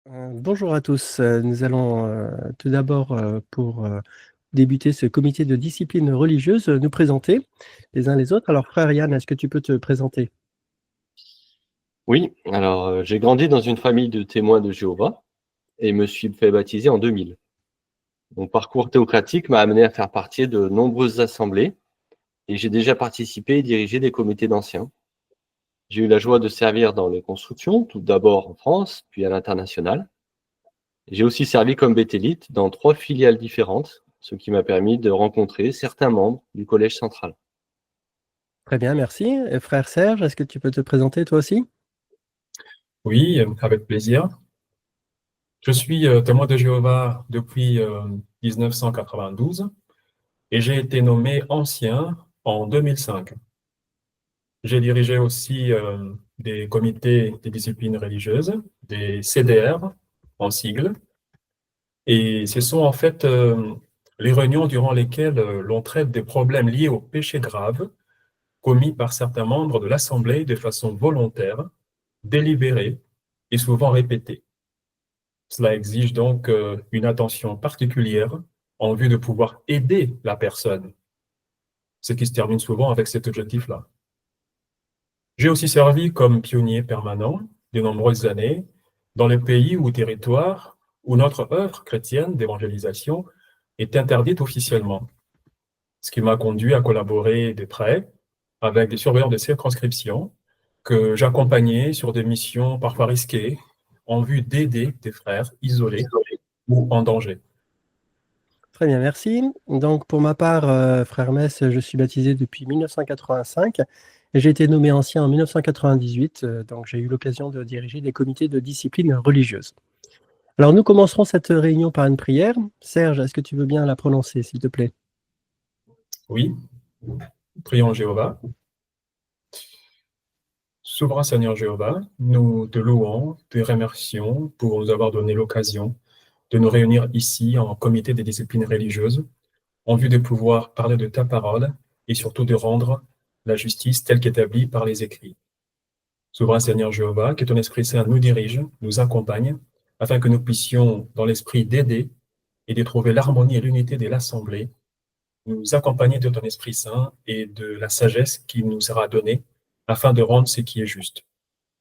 Bonjour à tous. Nous allons tout d'abord, pour débuter ce comité de discipline religieuse, nous présenter les uns les autres. Alors, frère Yann, est-ce que tu peux te présenter? Oui, alors j'ai grandi dans une famille de témoins de Jéhovah et me suis fait baptiser en 2000. Mon parcours théocratique m'a amené à faire partie de nombreuses assemblées et j'ai déjà participé et dirigé des comités d'anciens. J'ai eu la joie de servir dans les constructions, tout d'abord en France, puis à l'international. J'ai aussi servi comme bétélite dans 3 filiales différentes, ce qui m'a permis de rencontrer certains membres du collège central. Très bien, merci. Et frère Serge, est-ce que tu peux te présenter toi aussi? Oui, avec plaisir. Je suis témoin de Jéhovah depuis 1992 et j'ai été nommé ancien en 2005. J'ai dirigé aussi des comités des disciplines religieuses, des CDR en sigle, et ce sont en fait les réunions durant lesquelles l'on traite des problèmes liés aux péchés graves commis par certains membres de l'Assemblée de façon volontaire, délibérée et souvent répétée. Cela exige donc une attention particulière en vue de pouvoir aider la personne, ce qui se termine souvent avec cet objectif-là. J'ai aussi servi comme pionnier permanent de nombreuses années dans les pays ou territoires où notre œuvre chrétienne d'évangélisation est interdite officiellement, ce qui m'a conduit à collaborer de près avec des surveillants de circonscription que j'accompagnais sur des missions parfois risquées en vue d'aider des frères isolés ou en danger. Très bien, merci. Donc pour ma part, frère Mess, je suis baptisé depuis 1985 et j'ai été nommé ancien en 1998, donc j'ai eu l'occasion de diriger des comités de discipline religieuse. Alors nous commencerons cette réunion par une prière. Serge, est-ce que tu veux bien la prononcer, s'il te plaît? Oui, prions Jéhovah. Souverain Seigneur Jéhovah, nous te louons, te remercions pour nous avoir donné l'occasion de nous réunir ici en comité des disciplines religieuses en vue de pouvoir parler de ta parole et surtout de rendre la justice telle qu'établie par les écrits. Souverain Seigneur Jéhovah, que ton Esprit Saint nous dirige, nous accompagne, afin que nous puissions, dans l'esprit d'aider et de trouver l'harmonie et l'unité de l'Assemblée, nous accompagner de ton Esprit Saint et de la sagesse qui nous sera donnée afin de rendre ce qui est juste.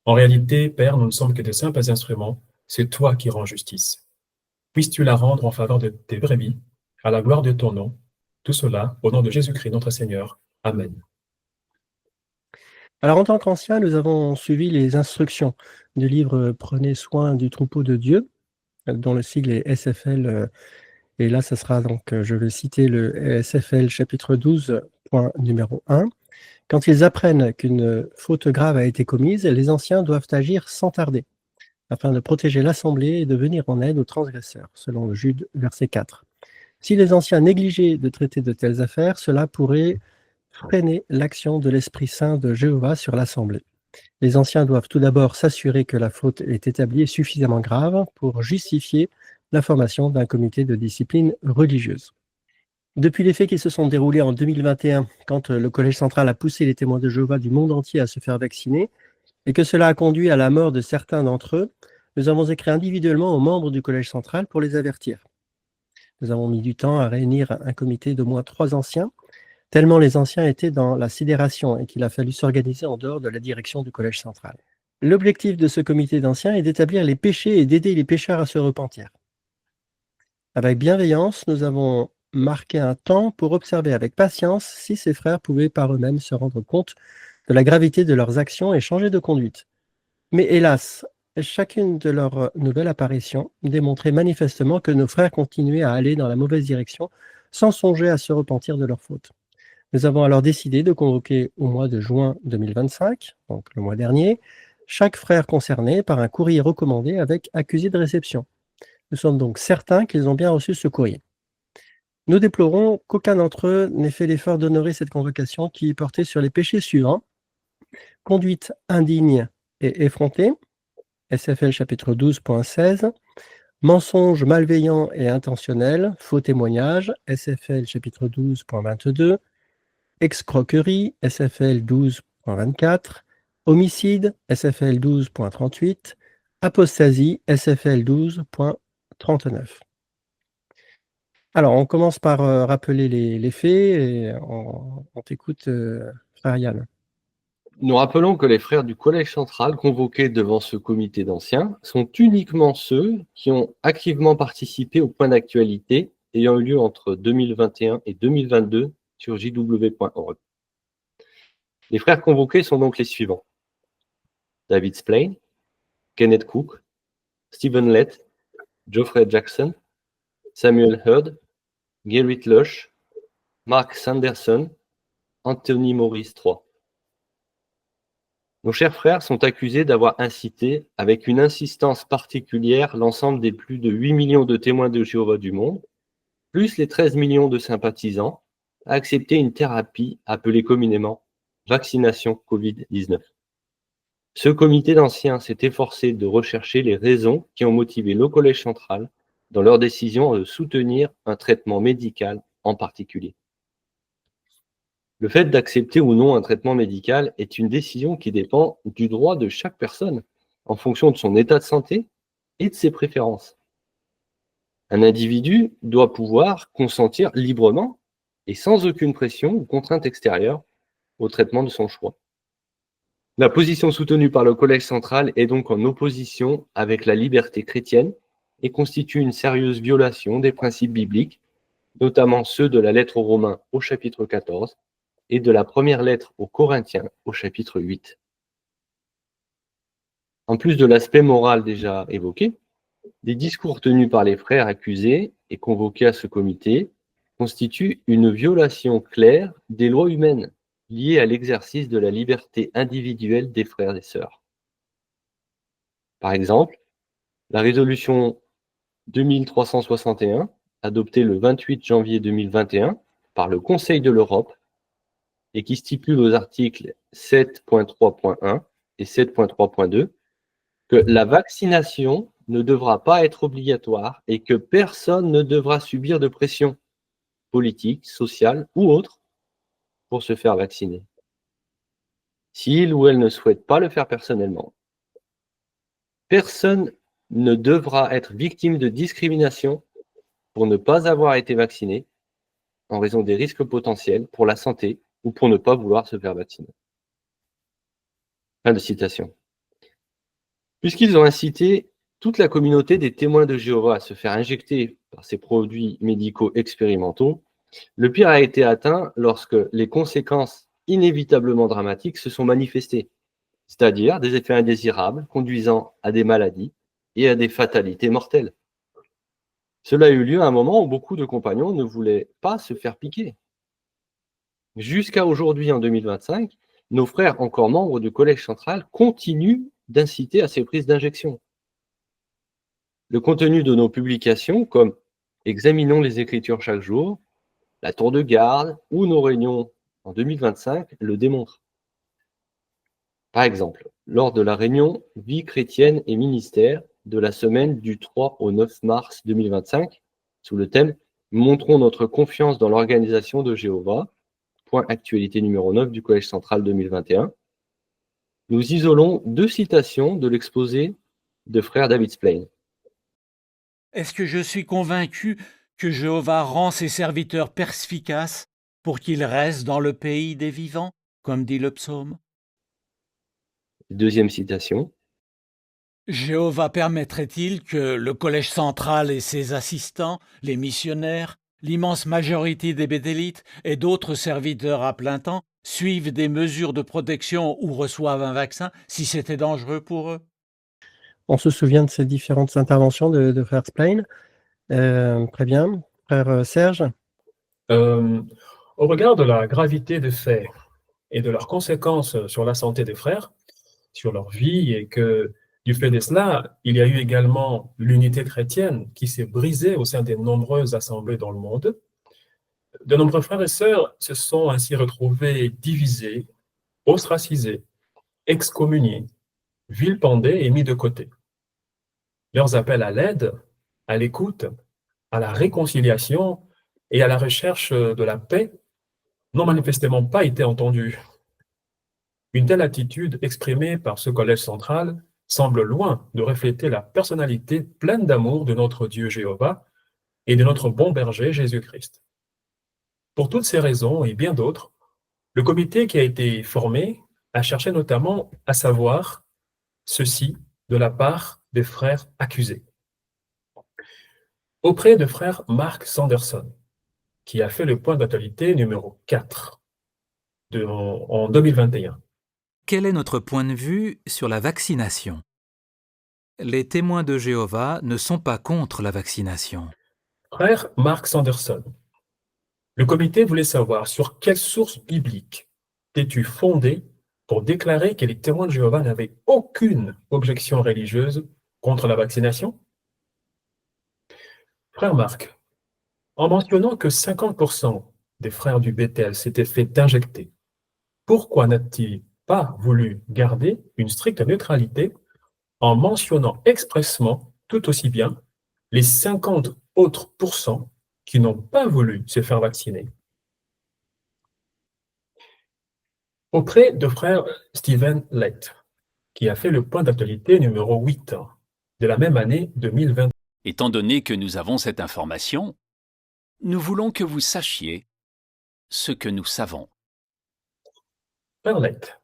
En réalité, Père, nous ne sommes que de simples instruments, c'est toi qui rends justice. Puisses-tu la rendre en faveur de tes brebis, à la gloire de ton nom, tout cela au nom de Jésus-Christ notre Seigneur. Amen. Alors en tant qu'anciens, nous avons suivi les instructions du livre Prenez soin du troupeau de Dieu, dont le sigle est SFL, et là ça sera donc, je vais citer le SFL chapitre 12, point numéro 1. Quand ils apprennent qu'une faute grave a été commise, les anciens doivent agir sans tarder, afin de protéger l'assemblée et de venir en aide aux transgresseurs, selon le Jude verset 4. Si les anciens négligeaient de traiter de telles affaires, cela pourrait freiner l'action de l'Esprit Saint de Jéhovah sur l'assemblée. Les anciens doivent tout d'abord s'assurer que la faute est établie et suffisamment grave pour justifier la formation d'un comité de discipline religieuse. Depuis les faits qui se sont déroulés en 2021, quand le Collège central a poussé les témoins de Jéhovah du monde entier à se faire vacciner, et que cela a conduit à la mort de certains d'entre eux, nous avons écrit individuellement aux membres du Collège central pour les avertir. Nous avons mis du temps à réunir un comité d'au moins 3 anciens, tellement les anciens étaient dans la sidération et qu'il a fallu s'organiser en dehors de la direction du Collège central. L'objectif de ce comité d'anciens est d'établir les péchés et d'aider les pécheurs à se repentir. Avec bienveillance, nous avons marqué un temps pour observer avec patience si ces frères pouvaient par eux-mêmes se rendre compte de la gravité de leurs actions et changer de conduite. Mais hélas, chacune de leurs nouvelles apparitions démontrait manifestement que nos frères continuaient à aller dans la mauvaise direction sans songer à se repentir de leurs fautes. Nous avons alors décidé de convoquer au mois de juin 2025, donc le mois dernier, chaque frère concerné par un courrier recommandé avec accusé de réception. Nous sommes donc certains qu'ils ont bien reçu ce courrier. Nous déplorons qu'aucun d'entre eux n'ait fait l'effort d'honorer cette convocation qui portait sur les péchés suivants: conduite indigne et effrontée, SFL chapitre 12.16, mensonge malveillant et intentionnel, faux témoignage, SFL chapitre 12.22, escroquerie, SFL 12.24, homicide, SFL 12.38, Apostasie SFL 12.39. Alors, on commence par rappeler les faits et on t'écoute, frère Yann. Nous rappelons que les frères du Collège central convoqués devant ce comité d'anciens sont uniquement ceux qui ont activement participé au point d'actualité ayant eu lieu entre 2021 et 2022 sur jw.org. Les frères convoqués sont donc les suivants: David Splane, Kenneth Cook, Stephen Lett, Geoffrey Jackson, Samuel Hurd, Gerrit Lush, Mark Sanderson, Anthony Morris III. Nos chers frères sont accusés d'avoir incité, avec une insistance particulière, l'ensemble des plus de 8 millions de témoins de Jéhovah du monde, plus les 13 millions de sympathisants, à accepter une thérapie appelée communément vaccination Covid-19. Ce comité d'anciens s'est efforcé de rechercher les raisons qui ont motivé le Collège central dans leur décision de soutenir un traitement médical en particulier. Le fait d'accepter ou non un traitement médical est une décision qui dépend du droit de chaque personne en fonction de son état de santé et de ses préférences. Un individu doit pouvoir consentir librement et sans aucune pression ou contrainte extérieure au traitement de son choix. La position soutenue par le Collège central est donc en opposition avec la liberté chrétienne et constitue une sérieuse violation des principes bibliques, notamment ceux de la lettre aux Romains au chapitre 14 et de la première lettre aux Corinthiens au chapitre 8. En plus de l'aspect moral déjà évoqué, les discours tenus par les frères accusés et convoqués à ce comité constituent une violation claire des lois humaines liées à l'exercice de la liberté individuelle des frères et sœurs. Par exemple, la résolution 2361, adoptée le 28 janvier 2021 par le Conseil de l'Europe, et qui stipule aux articles 7.3.1 et 7.3.2 que la vaccination ne devra pas être obligatoire et que personne ne devra subir de pression politique, sociale ou autre pour se faire vacciner, s'il ou elle ne souhaite pas le faire personnellement. Personne ne devra être victime de discrimination pour ne pas avoir été vacciné en raison des risques potentiels pour la santé ou pour ne pas vouloir se faire vacciner. Fin de citation. Puisqu'ils ont incité toute la communauté des témoins de Jéhovah à se faire injecter par ces produits médicaux expérimentaux, le pire a été atteint lorsque les conséquences inévitablement dramatiques se sont manifestées, c'est-à-dire des effets indésirables conduisant à des maladies et à des fatalités mortelles. Cela a eu lieu à un moment où beaucoup de compagnons ne voulaient pas se faire piquer. Jusqu'à aujourd'hui, en 2025, nos frères encore membres du Collège central continuent d'inciter à ces prises d'injection. Le contenu de nos publications, comme Examinons les Écritures chaque jour, la tour de garde ou nos réunions en 2025 le démontrent. Par exemple, lors de la réunion Vie chrétienne et ministère de la semaine du 3 au 9 mars 2025, sous le thème Montrons notre confiance dans l'organisation de Jéhovah, point actualité numéro 9 du Collège central 2021, nous isolons 2 citations de l'exposé de frère David Splane. Est-ce que je suis convaincu que Jéhovah rend ses serviteurs perspicaces pour qu'ils restent dans le pays des vivants, comme dit le psaume? Deuxième citation. Jéhovah permettrait-il que le Collège central et ses assistants, les missionnaires, l'immense majorité des béthélites et d'autres serviteurs à plein temps suivent des mesures de protection ou reçoivent un vaccin si c'était dangereux pour eux? On se souvient de ces différentes interventions de frère Splane. Très bien. Frère Serge? Au regard de la gravité des faits et de leurs conséquences sur la santé des frères, sur leur vie, et que du fait de cela, il y a eu également l'unité chrétienne qui s'est brisée au sein des nombreuses assemblées dans le monde, de nombreux frères et sœurs se sont ainsi retrouvés divisés, ostracisés, excommuniés, vilipendés et mis de côté. Leurs appels à l'aide, à l'écoute, à la réconciliation et à la recherche de la paix n'ont manifestement pas été entendus. Une telle attitude exprimée par ce collège central semble loin de refléter la personnalité pleine d'amour de notre Dieu Jéhovah et de notre bon berger Jésus-Christ. Pour toutes ces raisons et bien d'autres, le comité qui a été formé a cherché notamment à savoir ceci de la part des frères accusés. Auprès de frère Mark Sanderson, qui a fait le point d'actualité numéro 4 en 2021. Quel est notre point de vue sur la vaccination? Les témoins de Jéhovah ne sont pas contre la vaccination. Frère Mark Sanderson, le comité voulait savoir sur quelle source biblique t'es-tu fondé pour déclarer que les témoins de Jéhovah n'avaient aucune objection religieuse contre la vaccination? Frère Marc, en mentionnant que 50% des frères du Bethel s'étaient fait injecter, pourquoi n'a-t-il pas voulu garder une stricte neutralité en mentionnant expressement tout aussi bien les 50 autres pourcents qui n'ont pas voulu se faire vacciner? Auprès de frère Stephen Lett, qui a fait le point d'actualité numéro 8 de la même année 2020. Étant donné que nous avons cette information, nous voulons que vous sachiez ce que nous savons. Frère Lett,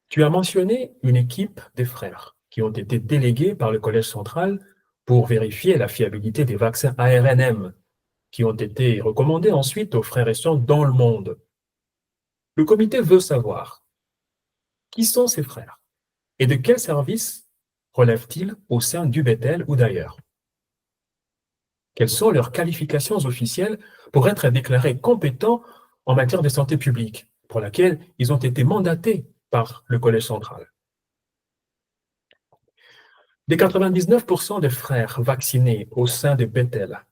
tu as mentionné une équipe des frères qui ont été délégués par le Collège central pour vérifier la fiabilité des vaccins ARNM qui ont été recommandés ensuite aux frères et sœurs dans le monde. Le comité veut savoir qui sont ces frères et de quel service relèvent-ils au sein du Bethel ou d'ailleurs? Quelles sont leurs qualifications officielles pour être déclarés compétents en matière de santé publique, pour laquelle ils ont été mandatés par le Collège central? Des 99% des frères vaccinés au sein de Bethel,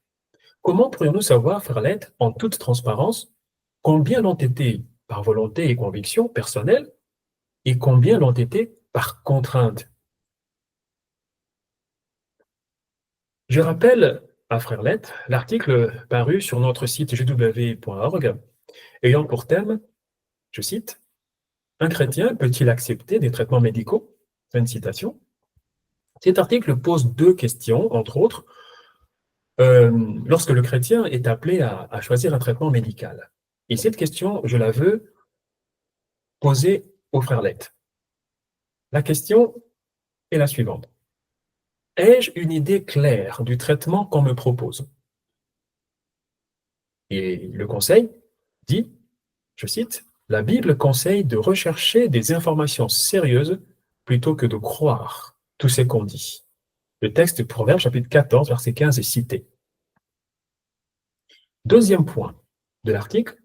comment pourrions-nous savoir, frère Lett, en toute transparence, combien l'ont été par volonté et conviction personnelle et combien l'ont été par contrainte? Je rappelle à frère Lett l'article paru sur notre site jw.org ayant pour thème, je cite, « Un chrétien peut-il accepter des traitements médicaux ?» Fin de citation. Cet article pose deux questions, entre autres, lorsque le chrétien est appelé à choisir un traitement médical. Et cette question, je la veux poser au frère Lett. La question est la suivante. Ai-je une idée claire du traitement qu'on me propose? Et le conseil dit, je cite, « La Bible conseille de rechercher des informations sérieuses plutôt que de croire tout ce qu'on dit. » Le texte de Proverbes, chapitre 14, verset 15 est cité. Deuxième point de l'article,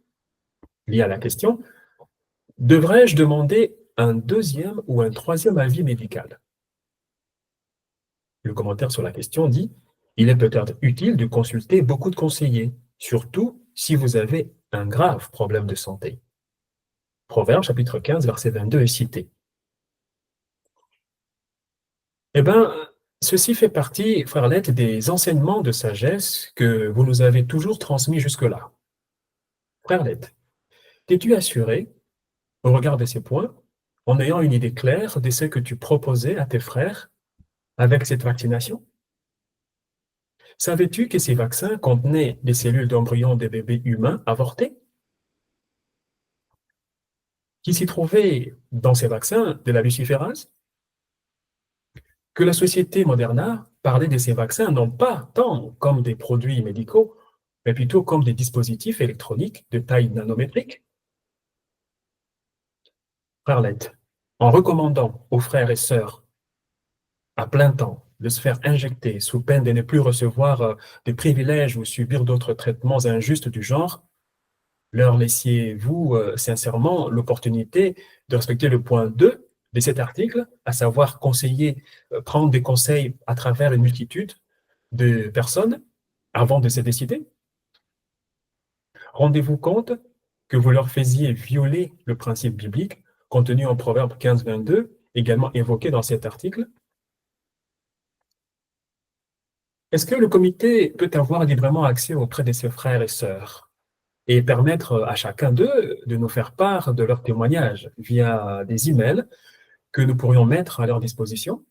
lié à la question, devrais-je demander un deuxième ou un troisième avis médical? Le commentaire sur la question dit, il est peut-être utile de consulter beaucoup de conseillers, surtout si vous avez un grave problème de santé. Proverbes, chapitre 15, verset 22 est cité. Eh bien, ceci fait partie, frère Lett, des enseignements de sagesse que vous nous avez toujours transmis jusque-là. Frère Lett, t'es-tu assuré, au regard de ces points, en ayant une idée claire de ce que tu proposais à tes frères avec cette vaccination? Savais-tu que ces vaccins contenaient des cellules d'embryon des bébés humains avortés? Qu'il s'y trouvait dans ces vaccins de la luciférase? Que la société Moderna parlait de ces vaccins non pas tant comme des produits médicaux, mais plutôt comme des dispositifs électroniques de taille nanométrique? Frère Lett, en recommandant aux frères et sœurs à plein temps de se faire injecter sous peine de ne plus recevoir des privilèges ou subir d'autres traitements injustes du genre, leur laissiez-vous sincèrement l'opportunité de respecter le point 2 de cet article, à savoir conseiller, prendre des conseils à travers une multitude de personnes avant de se décider? Rendez-vous compte que vous leur faisiez violer le principe biblique contenu en Proverbe 15, 22, également évoqué dans cet article? Est-ce que le comité peut avoir librement accès auprès de ses frères et sœurs et permettre à chacun d'eux de nous faire part de leurs témoignages via des emails que nous pourrions mettre à leur disposition?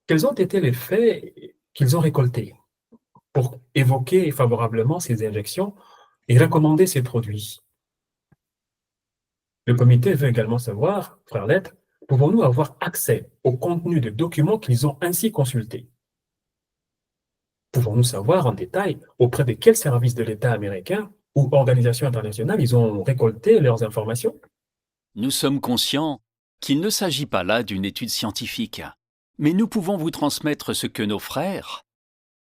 Quels ont été les faits qu'ils ont récoltés pour évoquer favorablement ces injections et recommander ces produits? Le comité veut également savoir, frère Lettre, pouvons-nous avoir accès au contenu des documents qu'ils ont ainsi consultés? Pouvons-nous savoir en détail auprès de quels services de l'État américain ou organisations internationales ils ont récolté leurs informations? Nous sommes conscients qu'il ne s'agit pas là d'une étude scientifique, mais nous pouvons vous transmettre ce que nos frères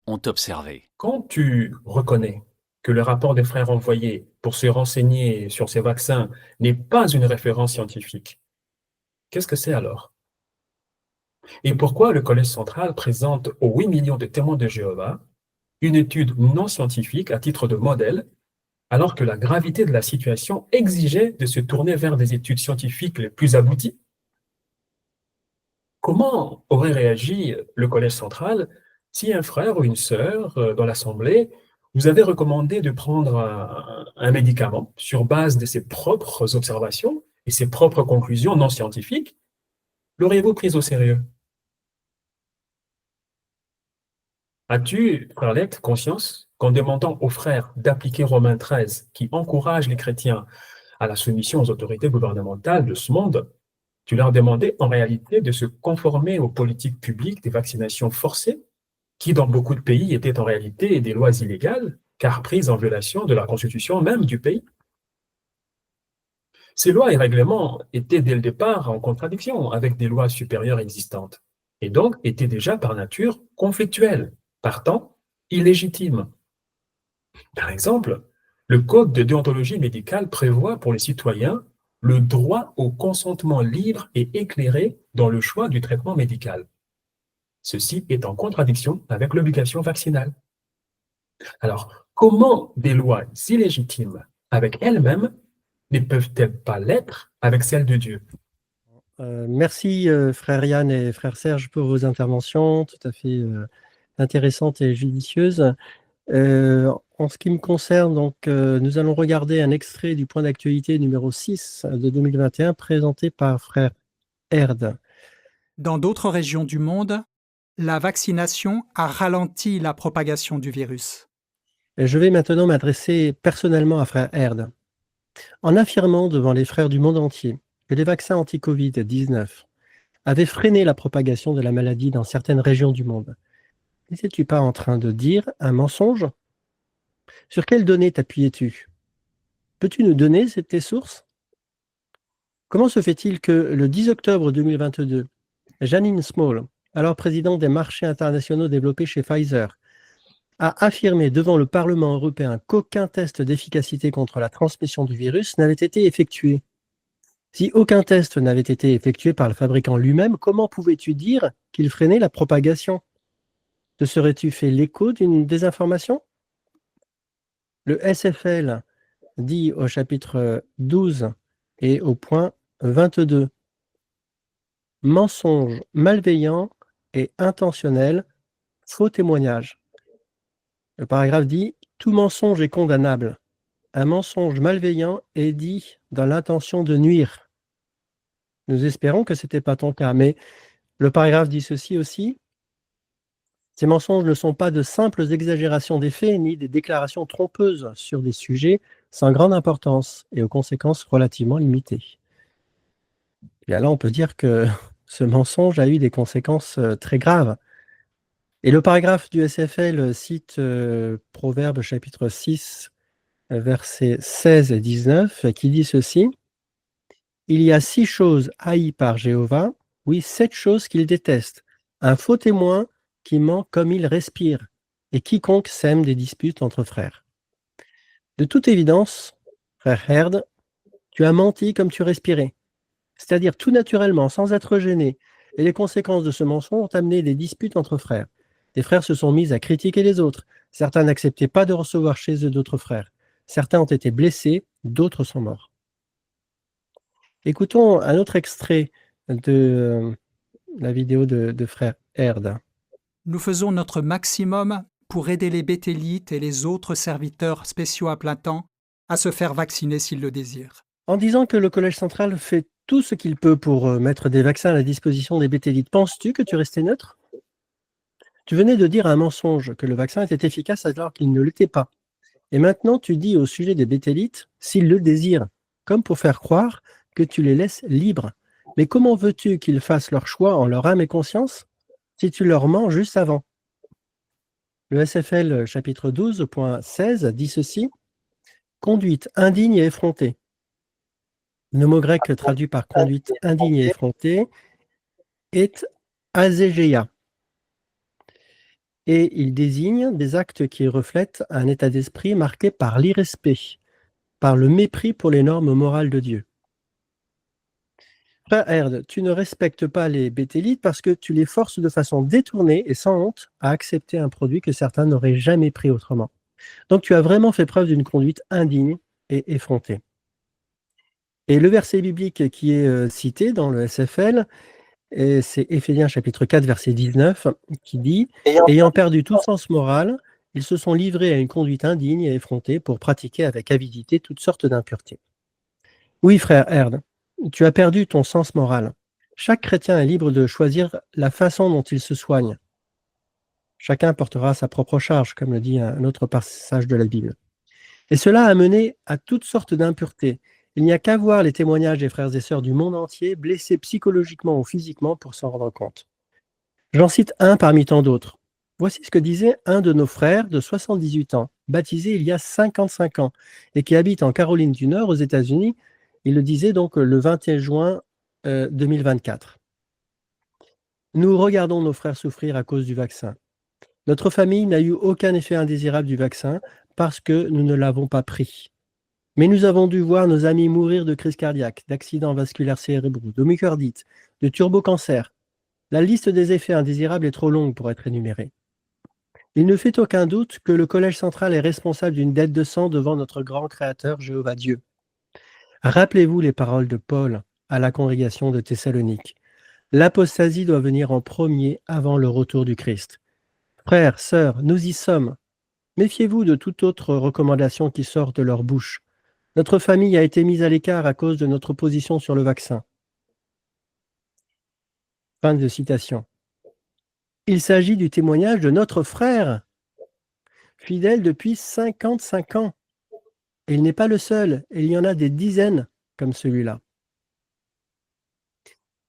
ont observé. Quand tu reconnais que le rapport des frères envoyé pour se renseigner sur ces vaccins n'est pas une référence scientifique, qu'est-ce que c'est alors? Et pourquoi le Collège central présente aux 8 millions de témoins de Jéhovah une étude non scientifique à titre de modèle, alors que la gravité de la situation exigeait de se tourner vers des études scientifiques les plus abouties? Comment aurait réagi le Collège central si un frère ou une sœur dans l'Assemblée vous avait recommandé de prendre un médicament sur base de ses propres observations et ses propres conclusions non scientifiques? L'auriez-vous pris au sérieux? As-tu, frère Lect, conscience qu'en demandant aux frères d'appliquer Romains 13, qui encourage les chrétiens à la soumission aux autorités gouvernementales de ce monde, tu leur demandais en réalité de se conformer aux politiques publiques des vaccinations forcées, qui dans beaucoup de pays étaient en réalité des lois illégales, car prises en violation de la constitution même du pays? Ces lois et règlements étaient dès le départ en contradiction avec des lois supérieures existantes, et donc étaient déjà par nature conflictuelles, partant illégitimes. Par exemple, le Code de déontologie médicale prévoit pour les citoyens le droit au consentement libre et éclairé dans le choix du traitement médical. Ceci est en contradiction avec l'obligation vaccinale. Alors, comment des lois illégitimes avec elles-mêmes ne peuvent-elles pas l'être avec celles de Dieu? Merci frère Yann et frère Serge pour vos interventions tout à fait intéressantes et judicieuses. En ce qui me concerne, donc, nous allons regarder un extrait du point d'actualité numéro 6 de 2021 présenté par frère Herd. Dans d'autres régions du monde, la vaccination a ralenti la propagation du virus. Et je vais maintenant m'adresser personnellement à frère Herd. En affirmant devant les frères du monde entier que les vaccins anti-Covid-19 avaient freiné la propagation de la maladie dans certaines régions du monde, n'étais-tu pas en train de dire un mensonge? Sur quelles données t'appuyais-tu? Peux-tu nous donner tes sources? Comment se fait-il que le 10 octobre 2022, Janine Small, alors présidente des marchés internationaux développés chez Pfizer, a affirmé devant le Parlement européen qu'aucun test d'efficacité contre la transmission du virus n'avait été effectué? Si aucun test n'avait été effectué par le fabricant lui-même, comment pouvais-tu dire qu'il freinait la propagation? Te serais-tu fait l'écho d'une désinformation? Le SFL dit au chapitre 12 et au point 22, mensonge malveillant et intentionnel, faux témoignage. Le paragraphe dit, tout mensonge est condamnable. Un mensonge malveillant est dit dans l'intention de nuire. Nous espérons que ce n'était pas ton cas, mais le paragraphe dit ceci aussi, ces mensonges ne sont pas de simples exagérations des faits ni des déclarations trompeuses sur des sujets sans grande importance et aux conséquences relativement limitées. Et là, on peut dire que ce mensonge a eu des conséquences très graves. Et le paragraphe du SFL cite Proverbes chapitre 6, versets 16 et 19, qui dit ceci, « Il y a 6 choses haïes par Jéhovah, oui, 7 choses qu'il déteste, un faux témoin qui ment comme il respire, et quiconque sème des disputes entre frères. » De toute évidence, frère Herd, tu as menti comme tu respirais, c'est-à-dire tout naturellement, sans être gêné, et les conséquences de ce mensonge ont amené des disputes entre frères. Des frères se sont mis à critiquer les autres, certains n'acceptaient pas de recevoir chez eux d'autres frères, certains ont été blessés, d'autres sont morts. Écoutons un autre extrait de la vidéo de frère Herd. Nous faisons notre maximum pour aider les béthélites et les autres serviteurs spéciaux à plein temps à se faire vacciner s'ils le désirent. En disant que le Collège central fait tout ce qu'il peut pour mettre des vaccins à la disposition des béthélites, penses-tu que tu restais neutre? Tu venais de dire un mensonge, que le vaccin était efficace alors qu'il ne l'était pas. Et maintenant, tu dis au sujet des bétélites, s'ils le désirent, comme pour faire croire que tu les laisses libres. Mais comment veux-tu qu'ils fassent leur choix en leur âme et conscience si tu leur mens juste avant? Le SFL chapitre 12.16 dit ceci: conduite indigne et effrontée. Le mot grec traduit par conduite indigne et effrontée est azégéia. Et il désigne des actes qui reflètent un état d'esprit marqué par l'irrespect, par le mépris pour les normes morales de Dieu. Frère Herd, tu ne respectes pas les bétélites parce que tu les forces de façon détournée et sans honte à accepter un produit que certains n'auraient jamais pris autrement. Donc tu as vraiment fait preuve d'une conduite indigne et effrontée. Et le verset biblique qui est cité dans le SFL, c'est Éphésiens chapitre 4, verset 19, qui dit « Ayant perdu tout sens moral, ils se sont livrés à une conduite indigne et effrontée pour pratiquer avec avidité toutes sortes d'impuretés. » Oui, frère Herd, tu as perdu ton sens moral. Chaque chrétien est libre de choisir la façon dont il se soigne. Chacun portera sa propre charge, comme le dit un autre passage de la Bible. Et cela a mené à toutes sortes d'impuretés. Il n'y a qu'à voir les témoignages des frères et sœurs du monde entier, blessés psychologiquement ou physiquement, pour s'en rendre compte. J'en cite un parmi tant d'autres. Voici ce que disait un de nos frères de 78 ans, baptisé il y a 55 ans, et qui habite en Caroline du Nord, aux États-Unis. Il le disait donc le 21 juin 2024. Nous regardons nos frères souffrir à cause du vaccin. Notre famille n'a eu aucun effet indésirable du vaccin parce que nous ne l'avons pas pris. Mais nous avons dû voir nos amis mourir de crise cardiaque, d'accidents vasculaires cérébraux, de myocardite, de turbocancer. La liste des effets indésirables est trop longue pour être énumérée. Il ne fait aucun doute que le Collège central est responsable d'une dette de sang devant notre grand Créateur, Jéhovah Dieu. Rappelez-vous les paroles de Paul à la congrégation de Thessalonique. L'apostasie doit venir en premier avant le retour du Christ. Frères, sœurs, nous y sommes. Méfiez-vous de toute autre recommandation qui sort de leur bouche. Notre famille a été mise à l'écart à cause de notre position sur le vaccin. Fin de citation. Il s'agit du témoignage de notre frère, fidèle depuis 55 ans. Et il n'est pas le seul, et il y en a des dizaines comme celui-là.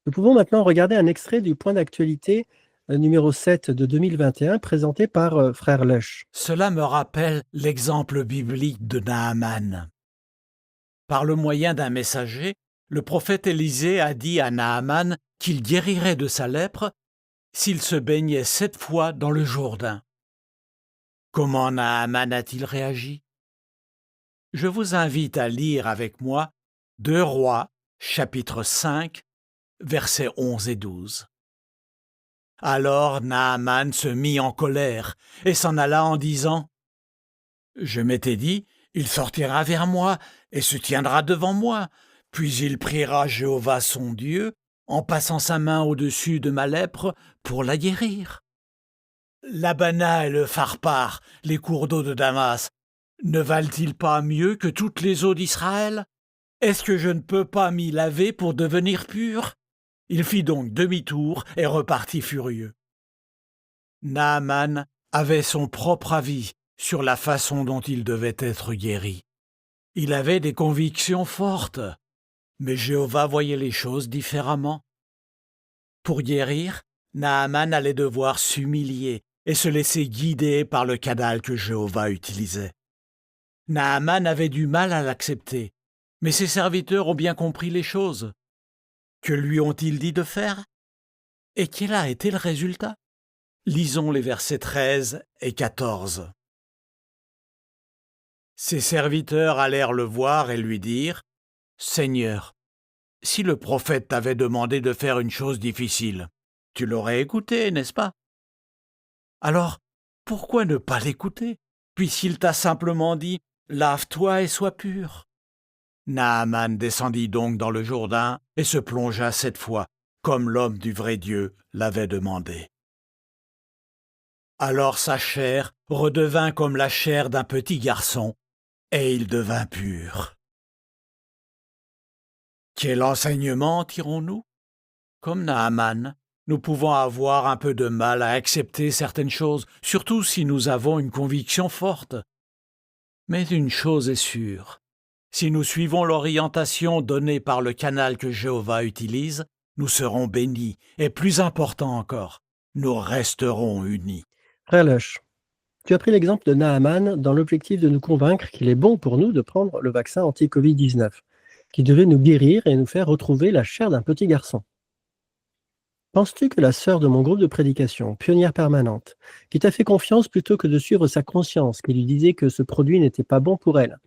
Nous pouvons maintenant regarder un extrait du point d'actualité numéro 7 de 2021 présenté par frère Lush. Cela me rappelle l'exemple biblique de Naaman. Par le moyen d'un messager, le prophète Élisée a dit à Naaman qu'il guérirait de sa lèpre s'il se baignait 7 fois dans le Jourdain. Comment Naaman a-t-il réagi? Je vous invite à lire avec moi 2 Rois, chapitre 5, versets 11 et 12. Alors Naaman se mit en colère et s'en alla en disant « Je m'étais dit, il sortira vers moi et se tiendra devant moi, puis il priera Jéhovah son Dieu en passant sa main au-dessus de ma lèpre pour la guérir. L'Abana et le Pharpar, les cours d'eau de Damas, ne valent-ils pas mieux que toutes les eaux d'Israël? Est-ce que je ne peux pas m'y laver pour devenir pur ?» Il fit donc demi-tour et repartit furieux. Naaman avait son propre avis sur la façon dont il devait être guéri. Il avait des convictions fortes, mais Jéhovah voyait les choses différemment. Pour guérir, Naaman allait devoir s'humilier et se laisser guider par le canal que Jéhovah utilisait. Naaman avait du mal à l'accepter, mais ses serviteurs ont bien compris les choses. Que lui ont-ils dit de faire? Et quel a été le résultat? Lisons les versets 13 et 14. Ses serviteurs allèrent le voir et lui dirent « Seigneur, si le prophète t'avait demandé de faire une chose difficile, tu l'aurais écouté, n'est-ce pas? Alors, pourquoi ne pas l'écouter, puisqu'il t'a simplement dit « Lave-toi et sois pur » ? Naaman descendit donc dans le Jourdain et se plongea 7 fois, comme l'homme du vrai Dieu l'avait demandé. Alors sa chair redevint comme la chair d'un petit garçon, et il devint pur. Quel enseignement tirons-nous? Comme Naaman, Nous pouvons avoir un peu de mal à accepter certaines choses, surtout si nous avons une conviction forte. Mais une chose est sûre, si nous suivons l'orientation donnée par le canal que Jéhovah utilise, nous serons bénis, et plus important encore, nous resterons unis. Frère Lush, tu as pris l'exemple de Naaman dans l'objectif de nous convaincre qu'il est bon pour nous de prendre le vaccin anti-Covid-19, qui devait nous guérir et nous faire retrouver la chair d'un petit garçon. Penses-tu que la sœur de mon groupe de prédication, pionnière permanente, qui t'a fait confiance plutôt que de suivre sa conscience, qui lui disait que ce produit n'était pas bon pour elle,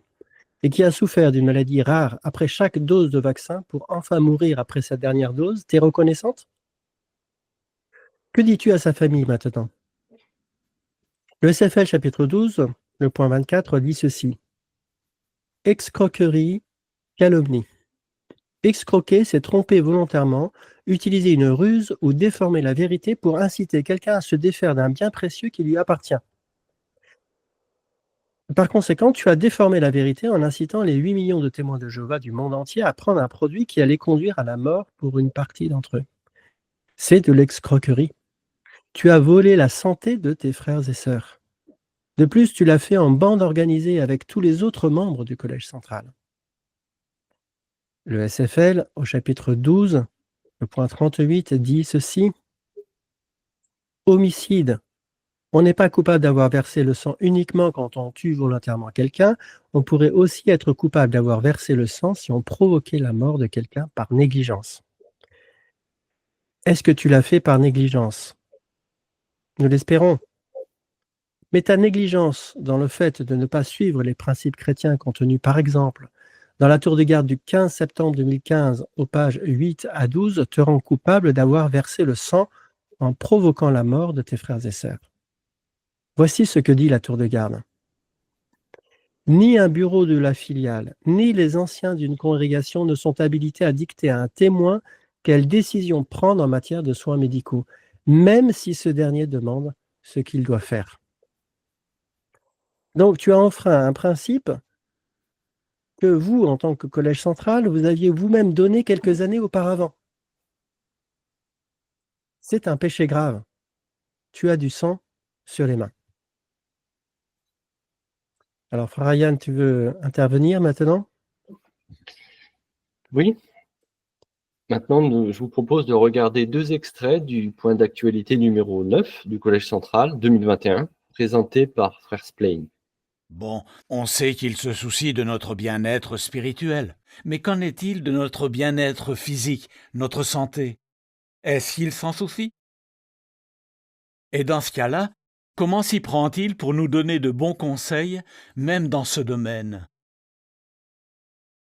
et qui a souffert d'une maladie rare après chaque dose de vaccin pour enfin mourir après sa dernière dose, t'es reconnaissante? Que dis-tu à sa famille maintenant? Le SFL chapitre 12, le point 24 dit ceci. Escroquerie, calomnie. Escroquer, c'est tromper volontairement, utiliser une ruse ou déformer la vérité pour inciter quelqu'un à se défaire d'un bien précieux qui lui appartient. Par conséquent, tu as déformé la vérité en incitant les 8 millions de témoins de Jéhovah du monde entier à prendre un produit qui allait conduire à la mort pour une partie d'entre eux. C'est de l'escroquerie. Tu as volé la santé de tes frères et sœurs. De plus, tu l'as fait en bande organisée avec tous les autres membres du Collège central. Le SFL, au chapitre 12, le point 38, dit ceci. Homicide. On n'est pas coupable d'avoir versé le sang uniquement quand on tue volontairement quelqu'un. On pourrait aussi être coupable d'avoir versé le sang si on provoquait la mort de quelqu'un par négligence. Est-ce que tu l'as fait par négligence? Nous l'espérons. Mais ta négligence dans le fait de ne pas suivre les principes chrétiens contenus par exemple dans la tour de garde du 15 septembre 2015 aux pages 8 à 12 te rend coupable d'avoir versé le sang en provoquant la mort de tes frères et sœurs. Voici ce que dit la tour de garde. Ni un bureau de la filiale, ni les anciens d'une congrégation ne sont habilités à dicter à un témoin quelle décision prendre en matière de soins médicaux, même si ce dernier demande ce qu'il doit faire. Donc, tu as enfreint un principe que vous, en tant que collège central, vous aviez vous-même donné quelques années auparavant. C'est un péché grave. Tu as du sang sur les mains. Alors, Frère Ryan, tu veux intervenir maintenant? Oui. Maintenant, je vous propose de regarder 2 extraits du point d'actualité numéro 9 du Collège central 2021, présenté par Frère Splain. Bon, on sait qu'il se soucie de notre bien-être spirituel, mais qu'en est-il de notre bien-être physique, notre santé? Est-ce qu'il s'en soucie? Et dans ce cas-là, comment s'y prend-il pour nous donner de bons conseils, même dans ce domaine?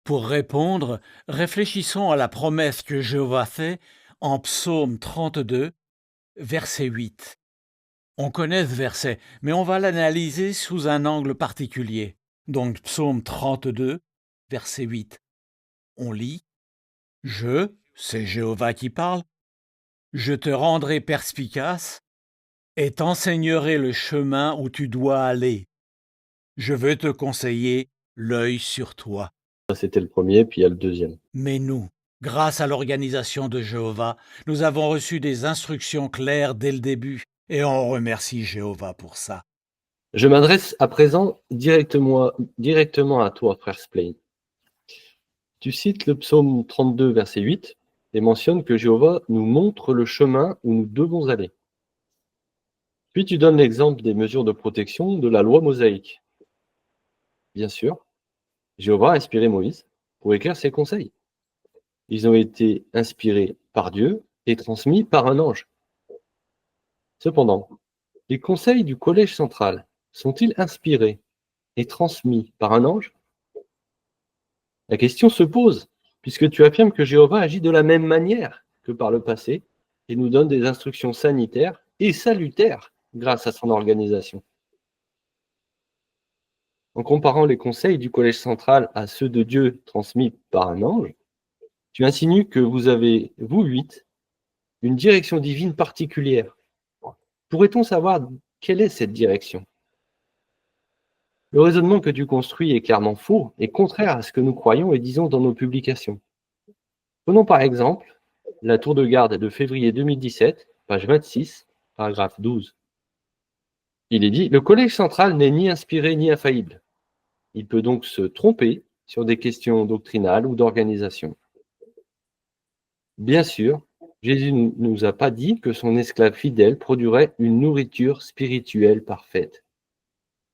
Pour répondre, réfléchissons à la promesse que Jéhovah fait en Psaume 32, verset 8. On connaît ce verset, mais on va l'analyser sous un angle particulier. Donc Psaume 32, verset 8. On lit « c'est Jéhovah qui parle, je te rendrai perspicace et t'enseignerai le chemin où tu dois aller. Je veux te conseiller l'œil sur toi. » Ça, c'était le premier, puis il y a le deuxième. Mais nous, grâce à l'organisation de Jéhovah, nous avons reçu des instructions claires dès le début, et on remercie Jéhovah pour ça. Je m'adresse à présent directement à toi, Frère Splain. Tu cites le psaume 32, verset 8, et mentionnes que Jéhovah nous montre le chemin où nous devons aller. Puis tu donnes l'exemple des mesures de protection de la loi mosaïque. Bien sûr, Jéhovah a inspiré Moïse pour écrire ses conseils. Ils ont été inspirés par Dieu et transmis par un ange. Cependant, les conseils du Collège central sont-ils inspirés et transmis par un ange? La question se pose, puisque tu affirmes que Jéhovah agit de la même manière que par le passé et nous donne des instructions sanitaires et salutaires grâce à son organisation. En comparant les conseils du Collège central à ceux de Dieu transmis par un ange, tu insinues que vous avez, vous 8, une direction divine particulière. Pourrait-on savoir quelle est cette direction? Le raisonnement que tu construis est clairement faux et contraire à ce que nous croyons et disons dans nos publications. Prenons par exemple La tour de garde de février 2017, page 26, paragraphe 12. Il est dit « Le Collège central n'est ni inspiré ni infaillible. Il peut donc se tromper sur des questions doctrinales ou d'organisation. Bien sûr, Jésus ne nous a pas dit que son esclave fidèle produirait une nourriture spirituelle parfaite. »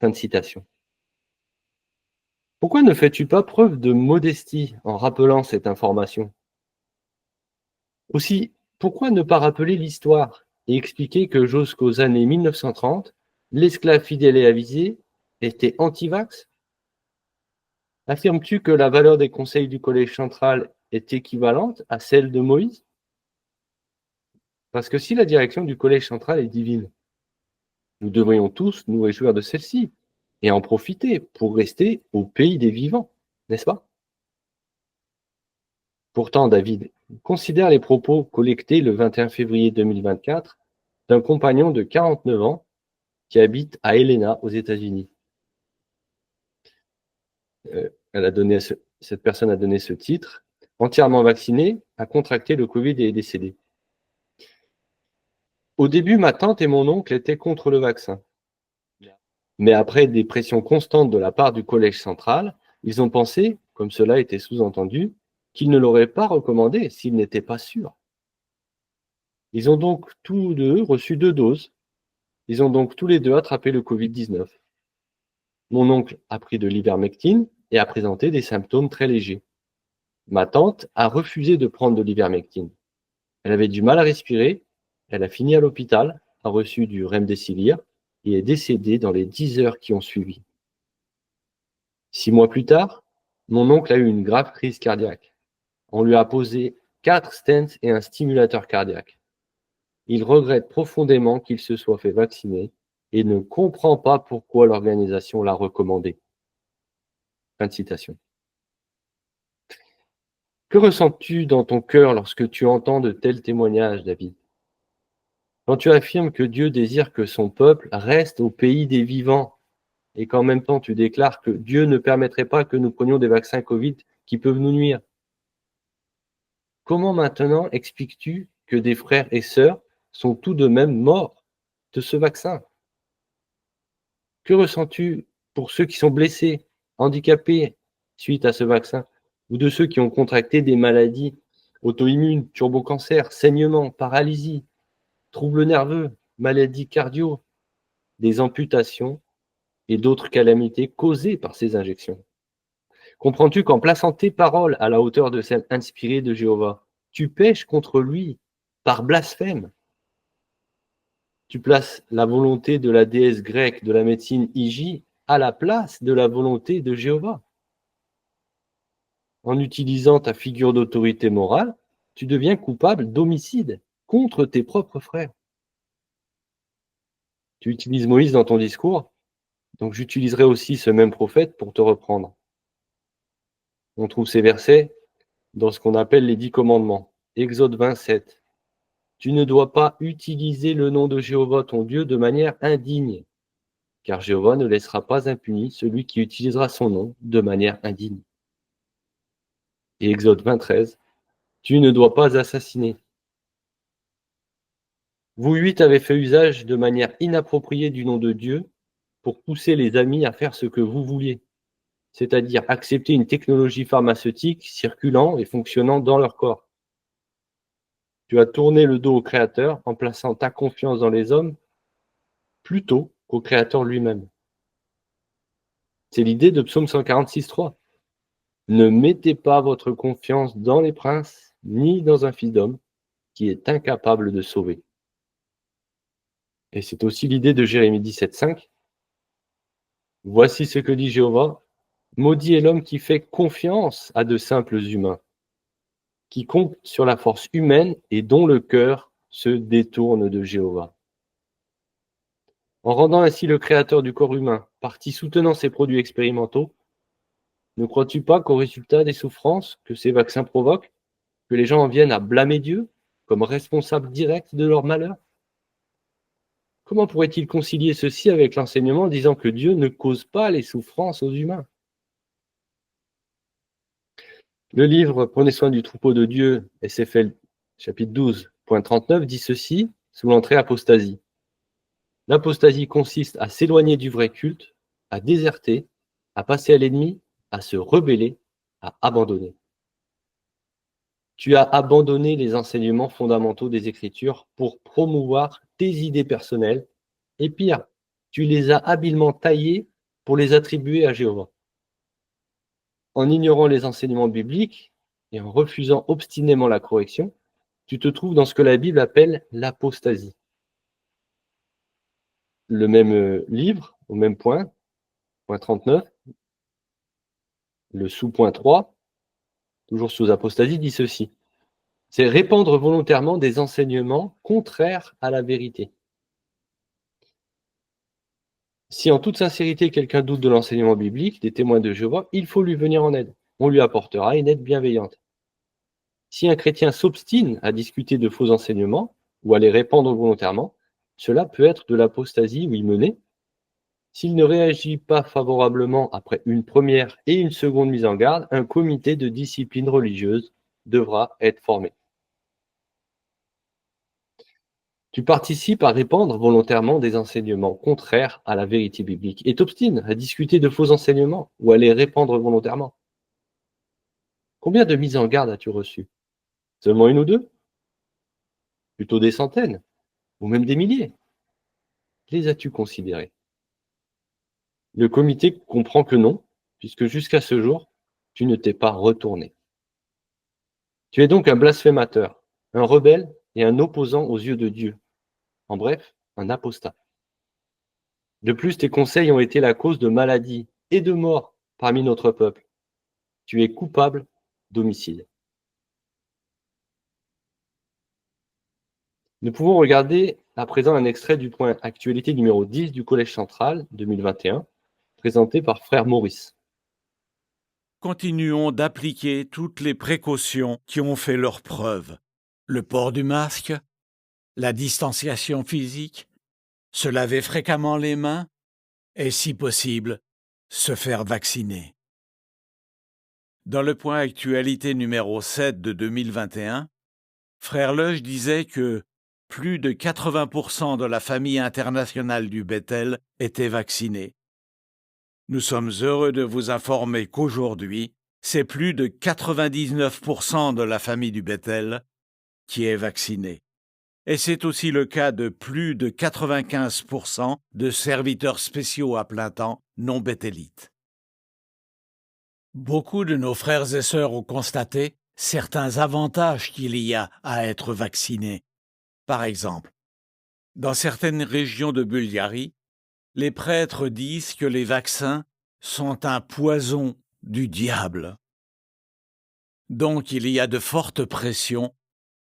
Fin de citation. Pourquoi ne fais-tu pas preuve de modestie en rappelant cette information? Aussi, pourquoi ne pas rappeler l'histoire et expliquer que jusqu'aux années 1930, l'esclave fidèle et avisé était anti-vax? Affirmes-tu que la valeur des conseils du Collège central est équivalente à celle de Moïse? Parce que si la direction du Collège central est divine, nous devrions tous nous réjouir de celle-ci et en profiter pour rester au pays des vivants, n'est-ce pas? Pourtant, David, considère les propos collectés le 21 février 2024 d'un compagnon de 49 ans qui habite à Helena, aux États-Unis. Cette personne a donné ce titre. Entièrement vacciné, a contracté le Covid et est décédé. Au début, ma tante et mon oncle étaient contre le vaccin. Mais après des pressions constantes de la part du Collège central, ils ont pensé, comme cela était sous-entendu, qu'ils ne l'auraient pas recommandé s'ils n'étaient pas sûrs. Ils ont donc tous deux reçu 2 doses. Ils ont donc tous les deux attrapé le Covid-19. Mon oncle a pris de l'ivermectine et a présenté des symptômes très légers. Ma tante a refusé de prendre de l'ivermectine. Elle avait du mal à respirer, elle a fini à l'hôpital, a reçu du remdesivir et est décédée dans les 10 heures qui ont suivi. 6 mois plus tard, mon oncle a eu une grave crise cardiaque. On lui a posé 4 stents et un stimulateur cardiaque. Il regrette profondément qu'il se soit fait vacciner et ne comprend pas pourquoi l'organisation l'a recommandé. Fin de citation. Que ressens-tu dans ton cœur lorsque tu entends de tels témoignages, David? Quand tu affirmes que Dieu désire que son peuple reste au pays des vivants et qu'en même temps tu déclares que Dieu ne permettrait pas que nous prenions des vaccins Covid qui peuvent nous nuire. Comment maintenant expliques-tu que des frères et sœurs sont tout de même morts de ce vaccin? Que ressens-tu pour ceux qui sont blessés, handicapés suite à ce vaccin, ou de ceux qui ont contracté des maladies auto-immunes, turbocancer, saignements, paralysie, troubles nerveux, maladies cardio, des amputations et d'autres calamités causées par ces injections? Comprends-tu qu'en plaçant tes paroles à la hauteur de celles inspirées de Jéhovah, tu pèches contre lui par blasphème? Tu places la volonté de la déesse grecque de la médecine Hygie à la place de la volonté de Jéhovah. En utilisant ta figure d'autorité morale, tu deviens coupable d'homicide contre tes propres frères. Tu utilises Moïse dans ton discours, donc j'utiliserai aussi ce même prophète pour te reprendre. On trouve ces versets dans ce qu'on appelle les 10 commandements. Exode 27. Tu ne dois pas utiliser le nom de Jéhovah ton Dieu de manière indigne, car Jéhovah ne laissera pas impuni celui qui utilisera son nom de manière indigne. Et Exode 23. Tu ne dois pas assassiner. Vous 8 avez fait usage de manière inappropriée du nom de Dieu pour pousser les amis à faire ce que vous vouliez, c'est-à-dire accepter une technologie pharmaceutique circulant et fonctionnant dans leur corps. Tu as tourné le dos au Créateur en plaçant ta confiance dans les hommes plutôt qu'au Créateur lui-même. C'est l'idée de Psaume 146.3. Ne mettez pas votre confiance dans les princes, ni dans un fils d'homme qui est incapable de sauver. Et c'est aussi l'idée de Jérémie 17.5. Voici ce que dit Jéhovah. Maudit est l'homme qui fait confiance à de simples humains, qui compte sur la force humaine et dont le cœur se détourne de Jéhovah. En rendant ainsi le créateur du corps humain partie soutenant ces produits expérimentaux, ne crois-tu pas qu'au résultat des souffrances que ces vaccins provoquent, que les gens en viennent à blâmer Dieu comme responsable direct de leur malheur? Comment pourrait-il concilier ceci avec l'enseignement disant que Dieu ne cause pas les souffrances aux humains? Le livre Prenez soin du troupeau de Dieu, SFL chapitre 12.39 dit ceci, sous l'entrée apostasie. L'apostasie consiste à s'éloigner du vrai culte, à déserter, à passer à l'ennemi, à se rebeller, à abandonner. Tu as abandonné les enseignements fondamentaux des Écritures pour promouvoir tes idées personnelles, et pire, tu les as habilement taillées pour les attribuer à Jéhovah. En ignorant les enseignements bibliques et en refusant obstinément la correction, tu te trouves dans ce que la Bible appelle l'apostasie. Le même livre, au même point 39, le sous-point 3, toujours sous apostasie, dit ceci. C'est répandre volontairement des enseignements contraires à la vérité. Si en toute sincérité quelqu'un doute de l'enseignement biblique, des témoins de Jéhovah, il faut lui venir en aide. On lui apportera une aide bienveillante. Si un chrétien s'obstine à discuter de faux enseignements ou à les répandre volontairement, cela peut être de l'apostasie ou y mener. S'il ne réagit pas favorablement après une première et une seconde mise en garde, un comité de discipline religieuse devra être formé. Tu participes à répandre volontairement des enseignements contraires à la vérité biblique et t'obstines à discuter de faux enseignements ou à les répandre volontairement. Combien de mises en garde as-tu reçues? Seulement une ou deux? Plutôt des centaines? Ou même des milliers? Les as-tu considérées? Le comité comprend que non, puisque jusqu'à ce jour, tu ne t'es pas retourné. Tu es donc un blasphémateur, un rebelle et un opposant aux yeux de Dieu. En bref, un apostat. De plus, tes conseils ont été la cause de maladies et de morts parmi notre peuple. Tu es coupable d'homicide. Nous pouvons regarder à présent un extrait du point actualité numéro 10 du Collège central 2021, présenté par Frère Maurice. Continuons d'appliquer toutes les précautions qui ont fait leur preuve. Le port du masque, la distanciation physique, se laver fréquemment les mains et, si possible, se faire vacciner. Dans le point actualité numéro 7 de 2021, Frère Leuch disait que plus de 80% de la famille internationale du Bethel était vaccinée. Nous sommes heureux de vous informer qu'aujourd'hui, c'est plus de 99% de la famille du Bethel qui est vaccinée. Et c'est aussi le cas de plus de 95% de serviteurs spéciaux à plein temps non béthélites. Beaucoup de nos frères et sœurs ont constaté certains avantages qu'il y a à être vaccinés. Par exemple, dans certaines régions de Bulgarie, les prêtres disent que les vaccins sont un poison du diable. Donc il y a de fortes pressions